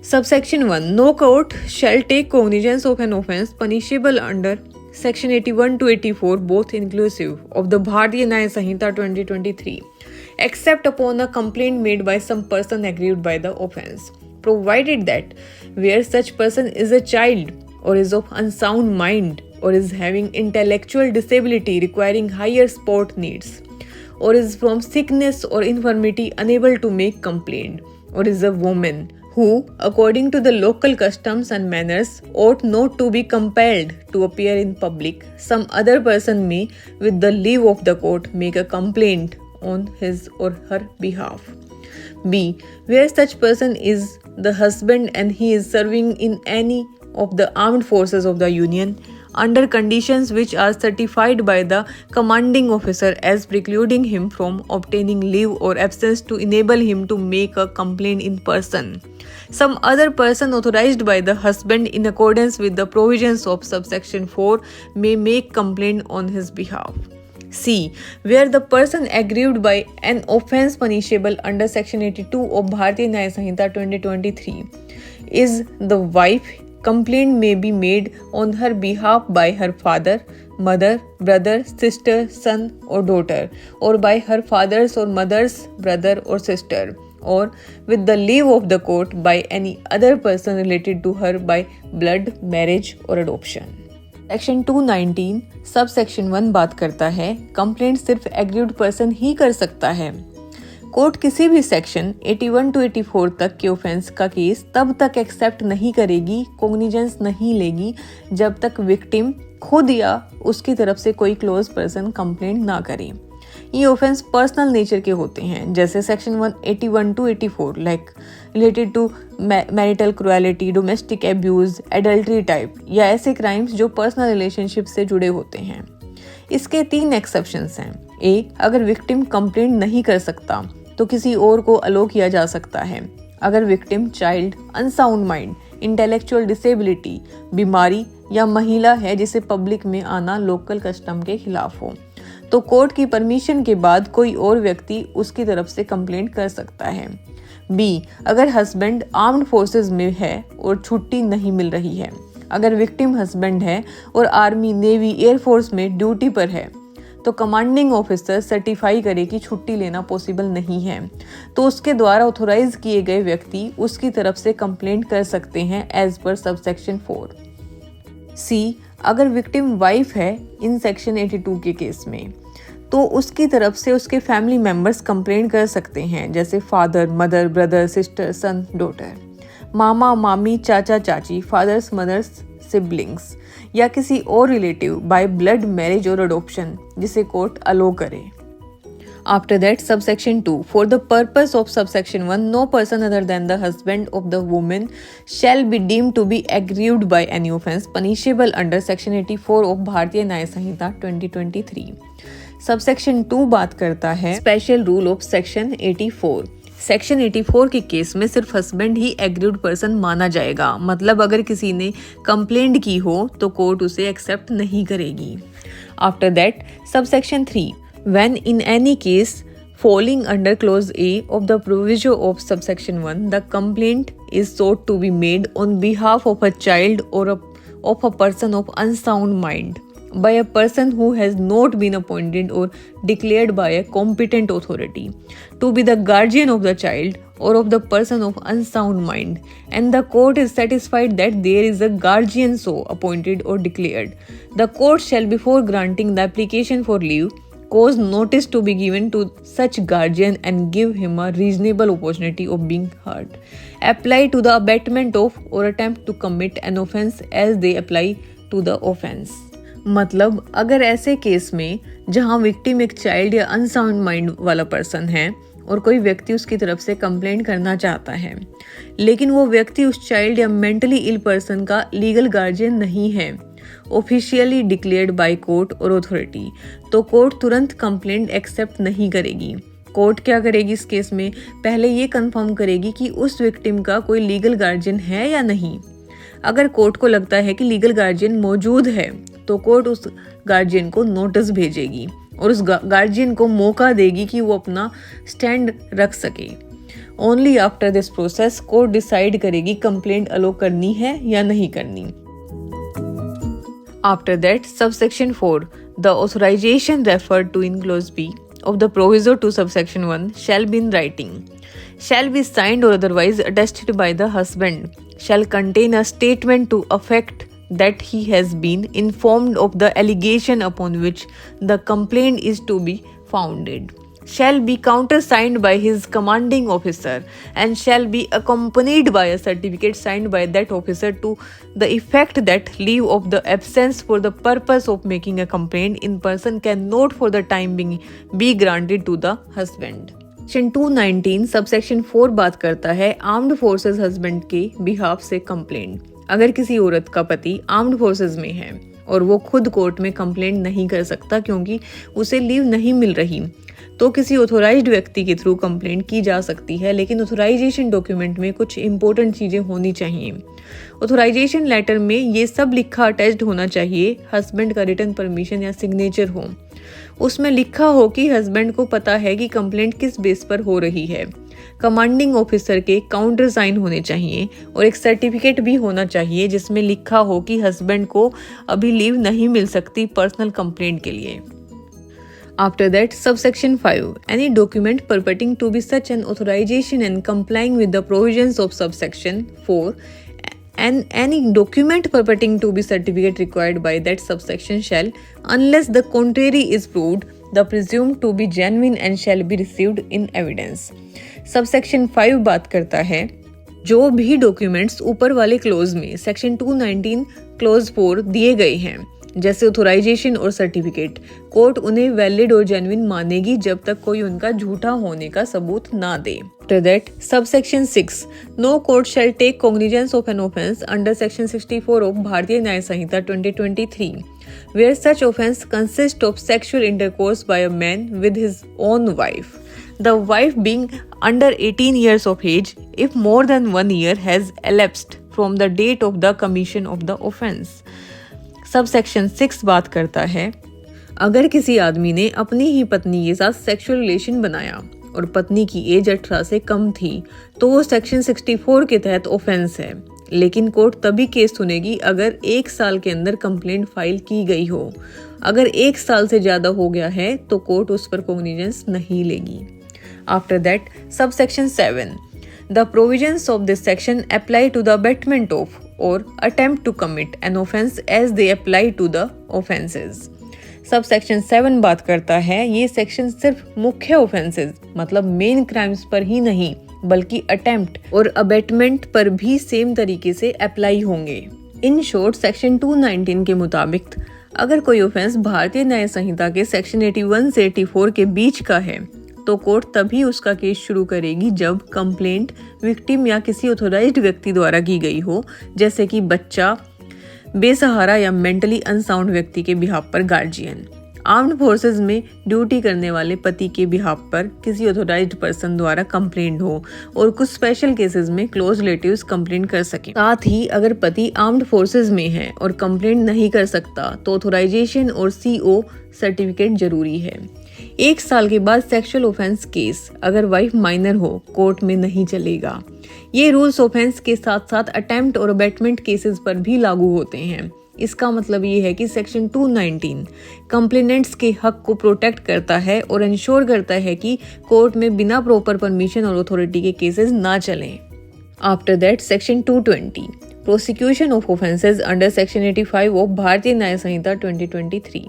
Subsection 1 No court shall take cognizance of an offense punishable under Section 81 to 84 both inclusive of the Bharatiya Nyaya Samhita 2023 except upon a complaint made by some person aggrieved by the offense, provided that where such person is a child or is of unsound mind or is having intellectual disability requiring higher support needs, or is from sickness or infirmity unable to make complaint, or is a woman who, according to the local customs and manners, ought not to be compelled to appear in public, some other person may, with the leave of the court, make a complaint on his or her behalf. B. Where such person is the husband and he is serving in any of the armed forces of the Union, under conditions which are certified by the commanding officer as precluding him from obtaining leave or absence to enable him to make a complaint in person. Some other person authorized by the husband in accordance with the provisions of subsection 4 may make complaint on his behalf. C. Where the person aggrieved by an offence punishable under section 82 of Bharatiya Nyaya Samhita 2023 is the wife, complaint may be made on her behalf by her father, mother, brother, sister, son or daughter, or by her father's or mother's brother or sister, or with the leave of the court by any other person related to her by blood, marriage or adoption. Section 219 सब section 1 बात करता है complaint सिर्फ aggrieved person ही कर सकता है। Court किसी भी सेक्शन 81 to 84 तक के ऑफेंस का केस तब तक एक्सेप्ट नहीं करेगी, कॉग्निजेंस नहीं लेगी, जब तक विक्टिम खुद या उसकी तरफ से कोई क्लोज पर्सन कंप्लेंट ना करे। ये ऑफेंस पर्सनल नेचर के होते हैं, जैसे section 181 to 84 like related to marital cruelty, domestic abuse, adultery type, या ऐसे क्राइम्स जो पर्सनल रिलेशनशिप से जुड़े होते हैं। इसके 3 एक्सेप्शंस हैं। ए, अगर विक्टिम कंप्लेंट नहीं कर सकता तो किसी और को अलो किया जा सकता है। अगर victim child, unsound mind, intellectual disability, बीमारी या महिला है जिसे पब्लिक में आना लोकल कस्टम के खिलाफ हो, तो कोर्ट की परमिशन के बाद कोई और व्यक्ति उसकी तरफ से कंप्लेंट कर सकता है। बी, अगर हस्बैंड आर्म्ड फोर्सेस में है और छुट्टी नहीं मिल रही है। अगर विक्टिम हस्बैंड है और आर्मी, नेवी, एयरफोर्स में ड्यूटी पर है, तो कमांडिंग ऑफिसर सर्टिफाई करे कि छुट्टी लेना पॉसिबल नहीं है, तो उसके द्वारा ऑथोराइज किए गए व्यक्ति उसकी तरफ से कंप्लेंट कर सकते हैं एज पर सबसेक्शन 4। सी, अगर विक्टिम वाइफ है इन सेक्शन 82 के केस में, तो उसकी तरफ से उसके फैमिली मेंबर्स कंप्लेंट कर सकते हैं, जैसे फादर, मदर, ब्रदर, सिस्टर, सन, डॉटर, मामा, मामी, चाचा, चाची, फादर्स, मदर्स, सिबलिंग्स या किसी और रिलेटिव बाय ब्लड, मैरिज और अडॉप्शन जिसे कोर्ट अलो करे। After that, subsection 2, for the purpose of subsection 1, no person other than the husband of the woman shall be deemed to be aggrieved by any offence punishable under section 84 of Bharatiya Nyaya Samhita 2023. Subsection 2 बात करता है special rule of section 84। Section 84 के case में सिर्फ husband ही aggrieved person माना जाएगा, मतलब अगर किसी ने कंप्लेंट की हो तो कोर्ट उसे एक्सेप्ट नहीं करेगी। After that, subsection 3, when in any case Falling under clause A of the proviso of subsection 1, the complaint is sought to be made on behalf of a child or of a person of unsound mind by a person who has not been appointed or declared by a competent authority to be the guardian of the child or of the person of unsound mind, and the court is satisfied that there is a guardian so appointed or declared. The court shall, before granting the application for leave, cause notice to be given to such guardian and give him a reasonable opportunity of being heard. Apply to the abatement of or attempt to commit an offence as they apply to the offence. मतलब अगर ऐसे case में जहां victim एक child या unsound mind वाला person है और कोई व्यक्ति उसकी तरफ से कंप्लेंट करना चाहता है, लेकिन वो व्यक्ति उस चाइल्ड या मेंटली इल पर्सन का लीगल गार्जियन नहीं है, ऑफिशियली डिक्लेयर्ड बाय कोर्ट और अथॉरिटी, तो कोर्ट तुरंत कंप्लेंट एक्सेप्ट नहीं करेगी। कोर्ट क्या करेगी इस केस में? पहले ये कंफर्म करेगी कि उस विक्टिम का कोई लीगल गार्जियन है या नहीं। अगर कोर्ट को लगता है कि लीगल गार्जियन मौजूद है तो कोर्ट उस गार्जियन को नोटिस भेजेगी और उस गार्जियन को मौका देगी कि वो अपना स्टैंड रख सके। Only after this process court decide करेगी कंप्लेंट अलो करनी है या नहीं करनी। After that subsection 4, the authorisation referred to in clause B of the proviso to subsection 1 shall be in writing, shall be signed or otherwise attested by the husband, shall contain a statement to effect that he has been informed of the allegation upon which the complaint is to be founded, shall be countersigned by his commanding officer, and shall be accompanied by a certificate signed by that officer to the effect that leave of the absence for the purpose of making a complaint in person cannot for the time being be granted to the husband. Section 219 subsection 4 बात करता है armed forces husband के behalf से complaint. अगर किसी औरत का पति आर्म्ड फोर्सेस में है और वो खुद कोर्ट में कंप्लेंट नहीं कर सकता क्योंकि उसे लीव नहीं मिल रही, तो किसी ऑथोराइज्ड व्यक्ति के थ्रू कंप्लेंट की जा सकती है, लेकिन ऑथोराइजेशन डॉक्यूमेंट में कुछ इंपॉर्टेंट चीज़ें होनी चाहिए। ऑथोराइजेशन लेटर में ये सब लिखा अटैच्ड होना चाहिए, हस्बैंड का रिटन परमिशन या सिग्नेचर हो। उसमें लिखा हो कि हस्बैंड को पता है कि कंप्लेंट किस बेस पर हो रही है। कमांडिंग ऑफिसर के काउंटर साइन होने चाहिए और एक सर्टिफिकेट भी होना चाहिए जिसमें लिखा हो कि हस्बैंड को अभी लीव नहीं मिल सकती पर्सनल कंप्लेंट के लिए। After that, subsection 5, any document purporting to be such an authorization and complying with the provisions of subsection 4, and any document purporting to be certificate required by that subsection shall, unless the contrary is proved, the presumed to be genuine and shall be received in evidence. Subsection 5 बात करता है जो भी documents ऊपर वाले close में section 219 close 4 दिए गए हैं, जैसे ऑथोराइजेशन और सर्टिफिकेट, कोर्ट उन्हें वैलिड और जेन्युइन मानेगी जब तक कोई उनका झूठा होने का सबूत ना दे। After that, subsection 6, no court shall take cognizance of an offence under section 64 of भारतीय न्याय संहिता 2023, where such offence consists of sexual intercourse by a man with his own wife, the wife being under 18 years of age, if more than 1 year has elapsed from the date of the commission of the offence. Subsection 6 बात करता है अगर किसी आदमी ने अपनी ही पत्नी के साथ सेक्सुअल रिलेशन बनाया और पत्नी की एज 18 से कम थी तो वो सेक्शन 64 के तहत ऑफेंस है, लेकिन कोर्ट तभी केस सुनेगी अगर 1 साल के अंदर कंप्लेंट फाइल की गई हो। अगर 1 साल से ज़्यादा हो गया है तो कोर्ट उस पर कॉग्निजेंस नहीं लेगी। After that, subsection 7, the provisions of this section apply to the abatement of or attempt to commit an offence as they apply to the offences. Subsection 7 बात करता है ये सेक्शन सिर्फ मुख्य ऑफेंसेस मतलब मेन क्राइम्स पर ही नहीं बल्कि अटेम्प्ट और अबेटमेंट पर भी सेम तरीके से अप्लाई होंगे। इन शॉर्ट, सेक्शन 219 के मुताबिक अगर कोई ऑफेंस भारतीय न्याय संहिता के सेक्शन 81 से 84 के बीच का है तो कोर्ट तभी उसका केस शुरू करेगी जब कंप्लेंट विक्टिम या किसी ऑथोराइज्ड व्यक्ति द्वारा की गई हो, जैसे कि बच्चा, बेसहारा या मेंटली अनसाउंड व्यक्ति के बिहाफ पर गार्जियन, आर्म्ड फोर्सेस में ड्यूटी करने वाले पति के बिहाफ पर किसी ऑथोराइज्ड पर्सन द्वारा कंप्लेंट हो और कुछ स्पेशल केसेस में क्लोज रिलेटिव्स कंप्लेंट कर सकें। साथ ही अगर पति आर्म्ड फोर्सेस में है और कंप्लेंट नहीं कर सकता तो ऑथोराइजेशन और CO सर्टिफिकेट जरूरी है। 1 साल के बाद सेक्सुअल ऑफेंस केस अगर वाइफ माइनर हो कोर्ट में नहीं चलेगा। ये रूल्स ऑफेंस के साथ साथ अटेम्प्ट और अबेटमेंट केसेस पर भी लागू होते हैं। इसका मतलब ये है कि सेक्शन 219 कंप्लेनेंट्स के हक को प्रोटेक्ट करता है और इंश्योर करता है कि कोर्ट में बिना प्रॉपर परमिशन और अथॉरिटी के केसेस ना चलें। After that section 220 prosecution of offences under section 85 of भारतीय न्याय संहिता 2023।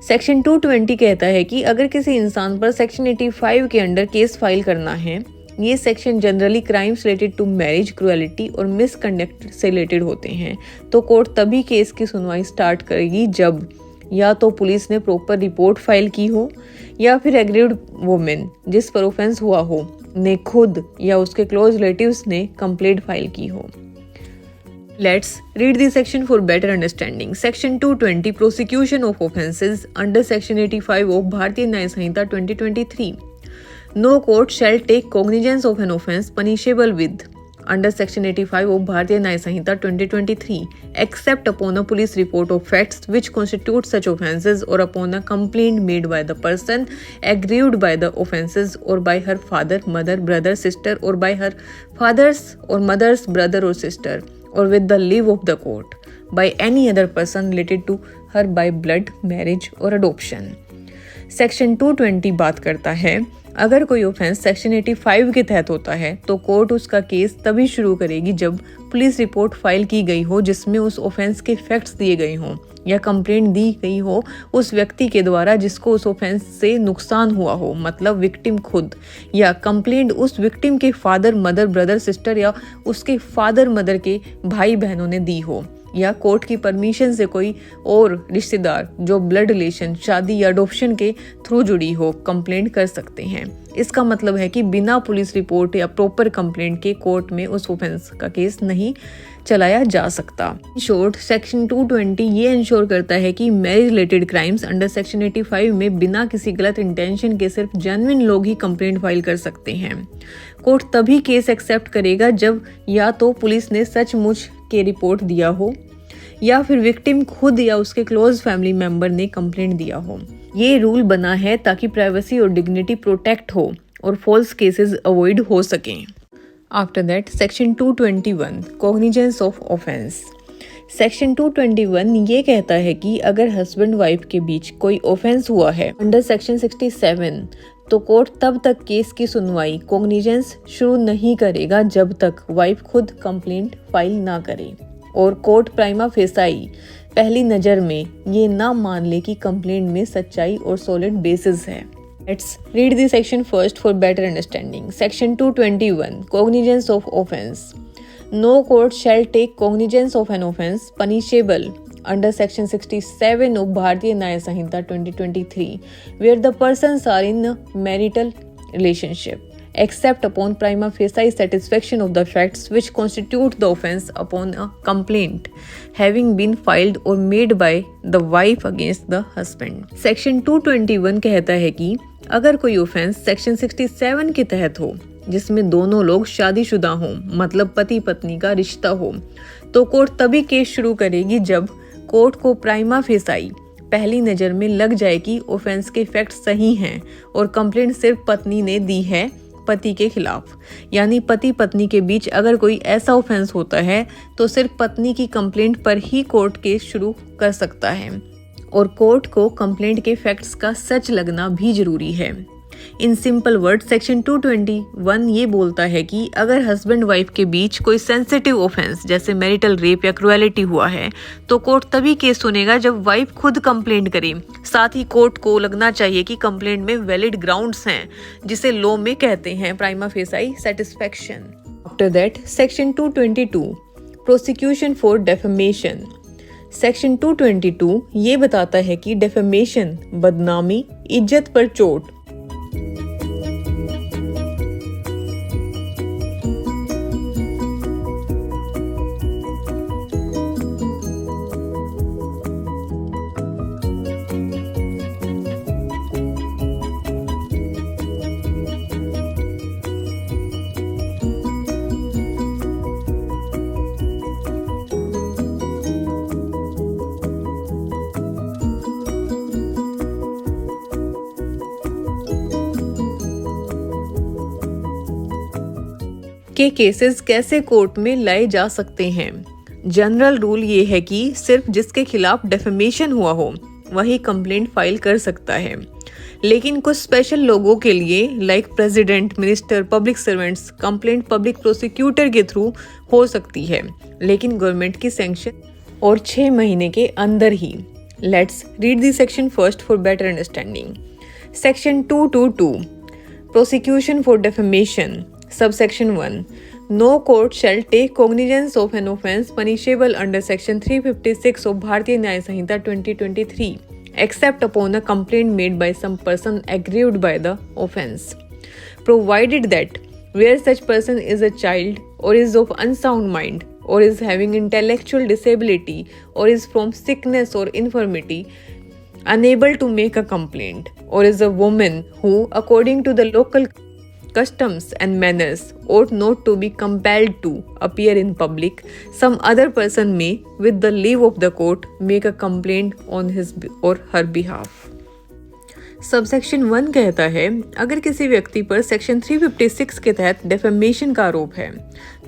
सेक्शन 220 कहता है कि अगर किसी इंसान पर सेक्शन 85 के अंडर केस फाइल करना है, ये section generally crimes related to marriage, cruelty और मिसकंडक्ट से रिलेटेड होते हैं, तो कोर्ट तभी केस की सुनवाई स्टार्ट करेगी जब या तो पुलिस ने प्रॉपर रिपोर्ट फाइल की हो या फिर एग्रीव्ड वुमेन जिस पर ऑफेंस हुआ हो ने खुद या उसके क्लोज रिलेटिव्स ने कंप्लेंट फाइल की हो। Let's read the section for better understanding. Section 220 Prosecution of Offences under Section 85 of Bharatiya Nyaya Samhita 2023. No court shall take cognizance of an offence punishable with under Section 85 of Bharatiya Nyaya Samhita 2023 except upon a police report of facts which constitute such offences or upon a complaint made by the person aggrieved by the offences or by her father, mother, brother, sister or by her father's or mother's brother or sister or with the leave of the court by any other person related to her by blood, marriage or adoption. Section 220 बात करता है अगर कोई offence section 85 के तहत होता है तो कोर्ट उसका केस तभी शुरू करेगी जब पुलिस रिपोर्ट फाइल की गई हो जिसमें उस ऑफेंस के फैक्ट्स दिए गए हों या कंप्लेंट दी गई हो उस व्यक्ति के द्वारा जिसको उस ऑफेंस से नुकसान हुआ हो, मतलब विक्टिम खुद, या कंप्लेंट उस विक्टिम के फादर, मदर, ब्रदर, सिस्टर या उसके फादर मदर के भाई बहनों ने दी हो, या कोर्ट की परमिशन से कोई और रिश्तेदार जो ब्लड रिलेशन, शादी या अडॉप्शन के थ्रू जुड़ी हो कंप्लेंट कर सकते हैं। इसका मतलब है कि बिना पुलिस रिपोर्ट या प्रॉपर कंप्लेंट के कोर्ट में उस ऑफेंस का केस नहीं चलाया जा सकता। इन शॉर्ट सेक्शन 220 ये इंश्योर करता है कि marriage related crimes under section 85 में बिना किसी गलत इंटेंशन के सिर्फ जेन्युइन लोग ही कंप्लेंट फाइल कर सकते हैं। कोर्ट तभी केस एक्सेप्ट करेगा जब या तो पुलिस ने सचमुच के रिपोर्ट दिया हो या फिर विक्टिम खुद या उसके क्लोज फैमिली मेंबर ने कंप्लेंट दिया हो। ये रूल बना है ताकि प्राइवेसी और डिग्निटी प्रोटेक्ट हो और फॉल्स केसेस अवॉइड हो सकें। After that section 221 cognizance of offence. Section 221 ये कहता है कि अगर हस्बैंड वाइफ के बीच कोई ऑफेंस हुआ है अंडर सेक्शन 67 तो कोर्ट तब तक केस की सुनवाई कॉग्निजेंस शुरू नहीं करेगा जब तक वाइफ खुद कंप्लेंट फाइल ना करे और कोर्ट प्राइमा फेसाई पहली नज़र में ये ना मान ले कि कंप्लेंट में सच्चाई और सॉलिड बेसिस है। Let's read the section first for better understanding. Section 221 Cognizance of Offence. No court shall take cognizance of an offence punishable under Section 67 of Bharatiya Nyaya Samhita 2023 where the persons are in a marital relationship except upon prima facie satisfaction of the facts which constitute the offence upon a complaint having been filed or made by the wife against the husband. Section 221 कहता है कि अगर कोई offence section 67 के तहत हो जिसमें दोनों लोग शादीशुदा हों, मतलब पति पत्नी का रिश्ता हो, तो कोर्ट तभी केस शुरू करेगी जब कोर्ट को प्राइमा फेसाई पहली नज़र में लग जाए कि ऑफेंस के फैक्ट सही हैं और कंप्लेंट सिर्फ पत्नी ने दी है पति के खिलाफ। यानी पति पत्नी के बीच अगर कोई ऐसा ऑफेंस होता है तो सिर्फ पत्नी की कंप्लेंट पर ही कोर्ट केस शुरू कर सकता है और कोर्ट को कंप्लेंट के फैक्ट्स का सच लगना भी जरूरी है। इन सिंपल वर्ड सेक्शन 221 ये बोलता है कि अगर हस्बैंड वाइफ के बीच कोई सेंसिटिव ऑफेंस जैसे मैरिटल रेप या क्रुएलिटी हुआ है तो कोर्ट तभी केस सुनेगा जब वाइफ खुद कंप्लेंट करे। साथ ही कोर्ट को लगना चाहिए कि कंप्लेंट में वैलिड ग्राउंड्स हैं जिसे लॉ में कहते हैं prima facie satisfaction. After that section 222 prosecution for defamation. Section 222 ये बताता है कि डेफेमेशन बदनामी, इज्जत पर चोट के केसेस कैसे कोर्ट में लाए जा सकते हैं। जनरल रूल ये है कि सिर्फ जिसके खिलाफ डेफेमेशन हुआ हो वही कंप्लेंट फाइल कर सकता है, लेकिन कुछ स्पेशल लोगों के लिए like president, minister, public servants complaint public prosecutor के थ्रू हो सकती है, लेकिन गवर्नमेंट की सैंक्शन और 6 महीने के अंदर ही। Let's read the section first for better understanding. Section 222 prosecution for defamation. Subsection 1 No court shall take cognizance of an offence punishable under section 356 of Bharatiya Nyaya Samhita 2023 except upon a complaint made by some person aggrieved by the offence, provided that where such person is a child or is of unsound mind or is having intellectual disability or is from sickness or infirmity unable to make a complaint, or is a woman who according to the local customs and manners ought not to be compelled to appear in public, some other person may, with the leave of the court, make a complaint on his or her behalf. Subsection 1 कहता है, अगर किसी व्यक्ति पर section 356 के तहत defamation का आरोप है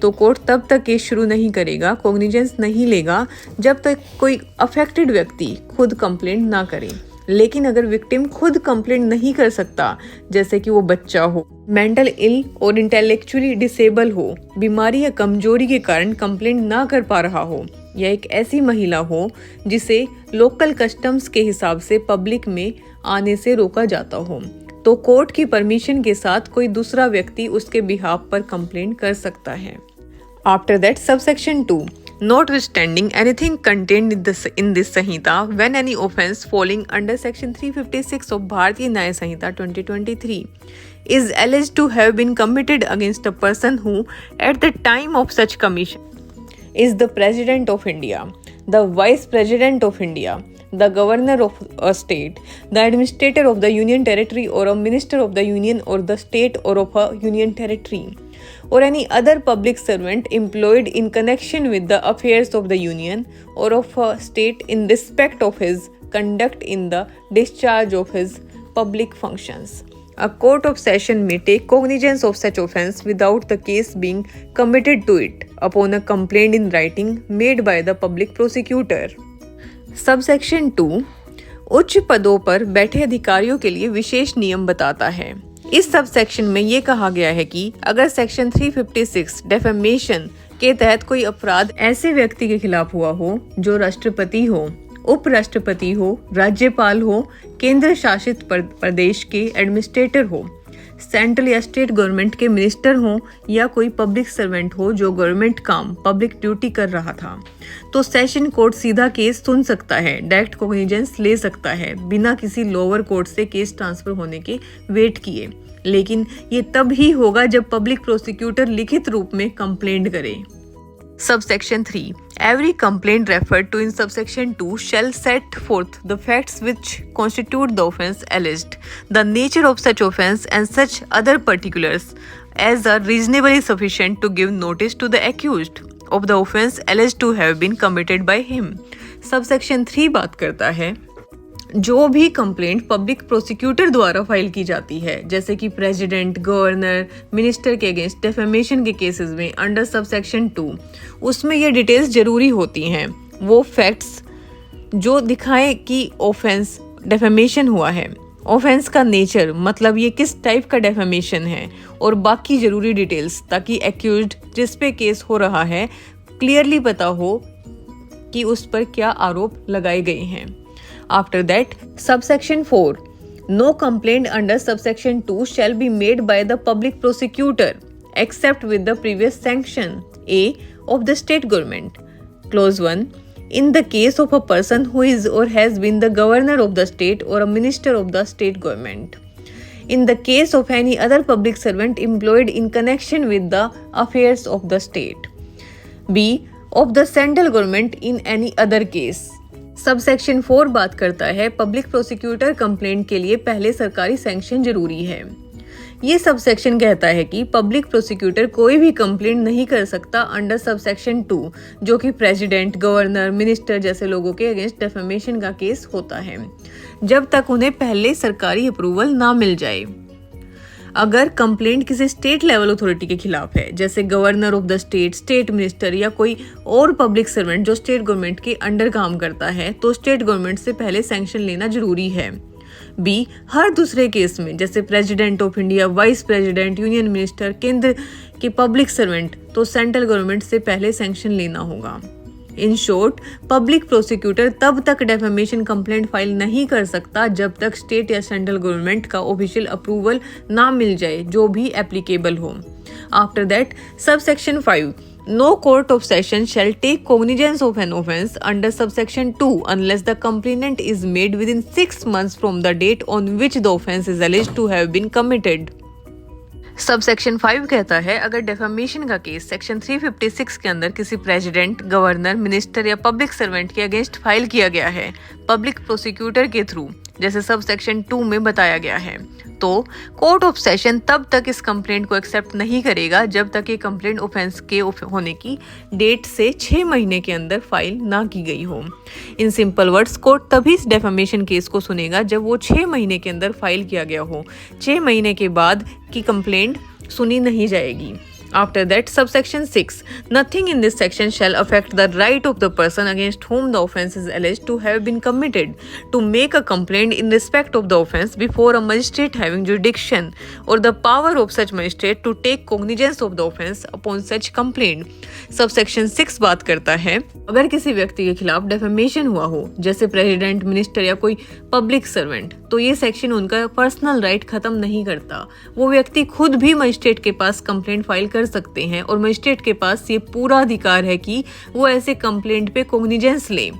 तो कोर्ट तब तक केस शुरू नहीं करेगा, कॉग्निजेंस नहीं लेगा जब तक कोई अफेक्टेड व्यक्ति खुद कंप्लेंट ना करे। लेकिन अगर विक्टिम खुद कंप्लेंट नहीं कर सकता, जैसे कि वो बच्चा हो, मेंटल इल और इंटेलेक्चुअली डिसेबल हो, बीमारी या कमजोरी के कारण कंप्लेंट ना कर पा रहा हो, या एक ऐसी महिला हो जिसे लोकल कस्टम्स के हिसाब से पब्लिक में आने से रोका जाता हो, तो कोर्ट की परमिशन के साथ कोई दूसरा व्यक्ति उसके बिहाफ पर कंप्लेंट कर सकता है। After that subsection 2 Notwithstanding anything contained in this Samhita, when any offence falling under section 356 of Bharatiya Nyaya Samhita 2023 is alleged to have been committed against a person who, at the time of such commission, is the President of India, the Vice President of India, the Governor of a state, the Administrator of the Union Territory, or a Minister of the Union or the state or of a Union Territory, or any other public servant employed in connection with the affairs of the Union or of a state in respect of his conduct in the discharge of his public functions. A court of session may take cognizance of such offence without the case being committed to it upon a complaint in writing made by the public prosecutor. Subsection 2 उच्च पदों पर बैठे अधिकारियों के लिए विशेष नियम बताता है। इस सबसेक्शन में ये कहा गया है कि अगर सेक्शन 356 डेफेमेशन के तहत कोई अपराध ऐसे व्यक्ति के खिलाफ हुआ हो जो राष्ट्रपति हो, उपराष्ट्रपति हो, राज्यपाल हो, केंद्र शासित प्रदेश के एडमिनिस्ट्रेटर हो, सेंट्रल या स्टेट गवर्नमेंट के मिनिस्टर हो, या कोई पब्लिक सर्वेंट हो जो गवर्नमेंट काम, पब्लिक ड्यूटी कर रहा था, तो सेशन कोर्ट सीधा केस सुन सकता है, डायरेक्ट कॉग्निजेंस ले सकता है बिना किसी लोअर कोर्ट से केस ट्रांसफर होने के वेट किए। लेकिन ये तब ही होगा जब पब्लिक प्रोसिक्यूटर लिखित रूप में कंप्लेंट करे। Subsection 3 Every complaint referred to in subsection 2 shall set forth the facts which constitute the offence alleged, the nature of such offence, and such other particulars as are reasonably sufficient to give notice to the accused of the offence alleged to have been committed by him. Subsection 3 बात करता है, जो भी complaint public prosecutor द्वारा file की जाती है, जैसे कि प्रेसिडेंट, गवर्नर, मिनिस्टर के अगेंस्ट डेफेमेशन के केसेस में अंडर सबसेक्शन 2, उसमें ये डिटेल्स जरूरी होती हैं। वो फैक्ट्स जो दिखाएं कि ऑफेंस डेफेमेशन हुआ है, ऑफेंस का नेचर मतलब ये किस टाइप का डेफेमेशन है, और बाकी जरूरी डिटेल्स, ताकि एक्यूज्ड जिस पे केस हो रहा है क्लियरली पता हो कि उस पर क्या आरोप लगाए गए हैं। After that, subsection 4 No complaint under subsection 2 shall be made by the public prosecutor except with the previous sanction A of the state government. Clause 1 In the case of a person who is or has been the governor of the state or a minister of the state government. In the case of any other public servant employed in connection with the affairs of the state. B of the central government in any other case. Subsection 4 बात करता है public prosecutor complaint के लिए पहले सरकारी sanction जरूरी है। ये सबसेक्शन कहता है कि पब्लिक प्रोसिक्यूटर कोई भी कंप्लेंट नहीं कर सकता अंडर सबसेक्शन 2, जो कि प्रेसिडेंट, गवर्नर, मिनिस्टर जैसे लोगों के अगेंस्ट डेफेमेशन का केस होता है, जब तक उन्हें पहले सरकारी अप्रूवल ना मिल जाए। अगर कंप्लेंट किसी स्टेट लेवल अथॉरिटी के खिलाफ है, जैसे governor of the state, state minister या कोई और पब्लिक सर्वेंट जो स्टेट गवर्नमेंट के अंडर काम करता है, तो स्टेट गवर्नमेंट से पहले सैंक्शन लेना जरूरी है। बी, हर दूसरे केस में, जैसे president of India, vice president, union minister, केंद्र के पब्लिक सर्वेंट, तो सेंट्रल गवर्नमेंट से पहले सैंक्शन लेना होगा। इन शॉर्ट, पब्लिक प्रोसिक्यूटर तब तक डेफेमेशन कंप्लेंट फाइल नहीं कर सकता जब तक स्टेट या सेंट्रल गवर्नमेंट का ऑफिशियल अप्रूवल ना मिल जाए, जो भी एप्लीकेबल हो। After that, subsection 5, no court of session shall take cognizance of an offence under subsection 2 unless the complainant is made within 6 months from the date on which the offence is alleged to have been committed। Subsection 5 कहता है, अगर defamation का case section 356 के अंदर किसी president, governor, minister या public servant के against file किया गया है पब्लिक प्रोसिक्यूटर के थ्रू, जैसे सबसेक्शन 2 में बताया गया है, तो कोर्ट ऑफ सेशन तब तक इस कंप्लेंट को एक्सेप्ट नहीं करेगा जब तक ये कंप्लेंट ऑफेंस के होने की डेट से 6 महीने के अंदर फाइल ना की गई हो। इन सिंपल वर्ड्स, कोर्ट तभी इस डेफेमेशन केस को सुनेगा जब वो 6 महीने के अंदर फाइल किया गया हो। 6 महीने के बाद की कंप्लेंट सुनी नहीं जाएगी। After that, subsection 6, nothing in this section shall affect the right of the person against whom the offence is alleged to have been committed to make a complaint in respect of the offence before a magistrate having jurisdiction or the power of such magistrate to take cognizance of the offence upon such complaint। Subsection 6 बात करता है, अगर किसी व्यक्ति के खिलाफ defamation हुआ हो, जैसे प्रेसिडेंट, मिनिस्टर या कोई पब्लिक सर्वेंट, तो ये सेक्शन उनका पर्सनल राइट खत्म नहीं करता। वो व्यक्ति खुद भी मजिस्ट्रेट के पास कंप्लेंट फाइल कर सकते हैं और मजिस्ट्रेट के पास ये पूरा अधिकार है कि वो ऐसे कंप्लेंट पे कोग्निजेंस ले।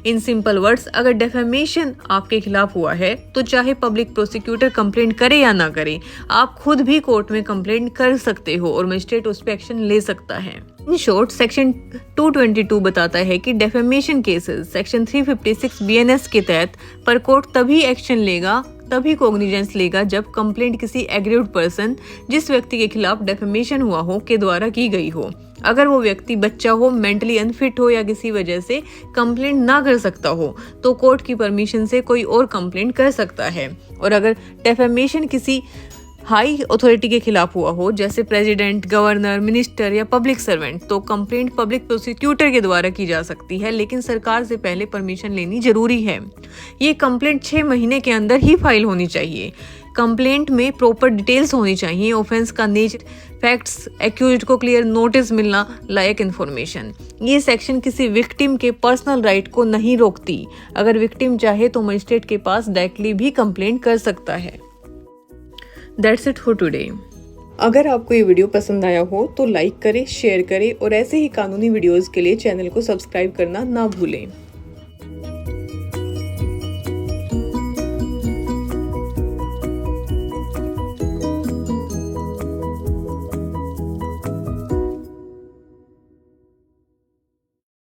इन सिंपल वर्ड्स, अगर डेफेमेशन आपके खिलाफ हुआ है तो चाहे पब्लिक प्रोसिक्यूटर कंप्लेंट करे या ना करे, आप खुद भी कोर्ट में कंप्लेंट कर सकते हो और मजिस्ट्रेट उस पर एक्शन ले सकता है। इन शॉर्ट, सेक्शन 222 बताता है कि डेफेमेशन केसेस सेक्शन 356 BNS के तहत पर कोर्ट तभी एक्शन लेगा, तभी कोग्निजेंस लेगा जब कंप्लेंट किसी एग्रीव्ड पर्सन, जिस व्यक्ति के खिलाफ डेफेमेशन हुआ हो, के द्वारा की गई हो। अगर वो व्यक्ति बच्चा हो, मेंटली अनफिट हो या किसी वजह से कंप्लेंट ना कर सकता हो, तो कोर्ट की परमिशन से कोई और कंप्लेंट कर सकता है। और अगर डेफेमेशन किसी हाई अथॉरिटी के खिलाफ हुआ हो, जैसे प्रेसिडेंट, गवर्नर, मिनिस्टर या पब्लिक सर्वेंट, तो कंप्लेंट पब्लिक प्रोसिक्यूटर के द्वारा की जा सकती है, लेकिन सरकार से पहले परमिशन लेनी जरूरी है। ये कंप्लेंट 6 महीने के अंदर ही फाइल होनी चाहिए। कंप्लेंट में प्रॉपर डिटेल्स होनी चाहिए, ऑफेंस का नेचर, फैक्ट्स, एक्यूज्ड को क्लियर नोटिस मिलना, लायक इन्फॉर्मेशन। ये सेक्शन किसी विक्टिम के पर्सनल राइट को नहीं रोकती। अगर विक्टिम चाहे तो मजिस्ट्रेट के पास डायरेक्टली भी कंप्लेंट कर सकता है। That's it for today। अगर आपको ये वीडियो पसंद आया हो तो लाइक करें, शेयर करें और ऐसे ही कानूनी वीडियोस के लिए चैनल को सब्सक्राइब करना ना भूलें।